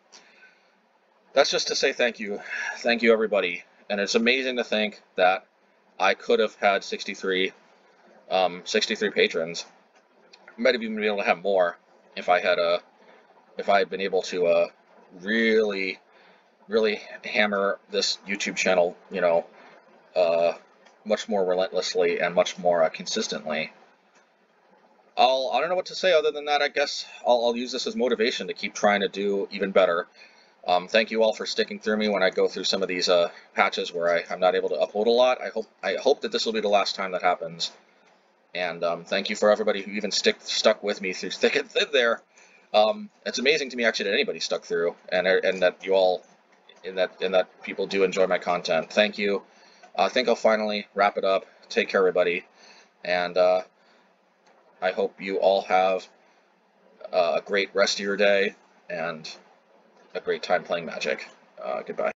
That's just to say thank you. Thank you, everybody. And it's amazing to think that I could have had 63 patrons. I might have even been able to have more if I had been able to really hammer this YouTube channel, you know, much more relentlessly and much more consistently. I don't know what to say other than that. I guess I'll use this as motivation to keep trying to do even better. Thank you all for sticking through me when I go through some of these patches where I'm not able to upload a lot. I hope that this will be the last time that happens. And thank you for everybody who even stuck with me through thick and thin there. It's amazing to me actually that anybody stuck through, and that you all, and that people do enjoy my content. Thank you. I think I'll finally wrap it up. Take care, everybody, and I hope you all have a great rest of your day and a great time playing Magic. Goodbye.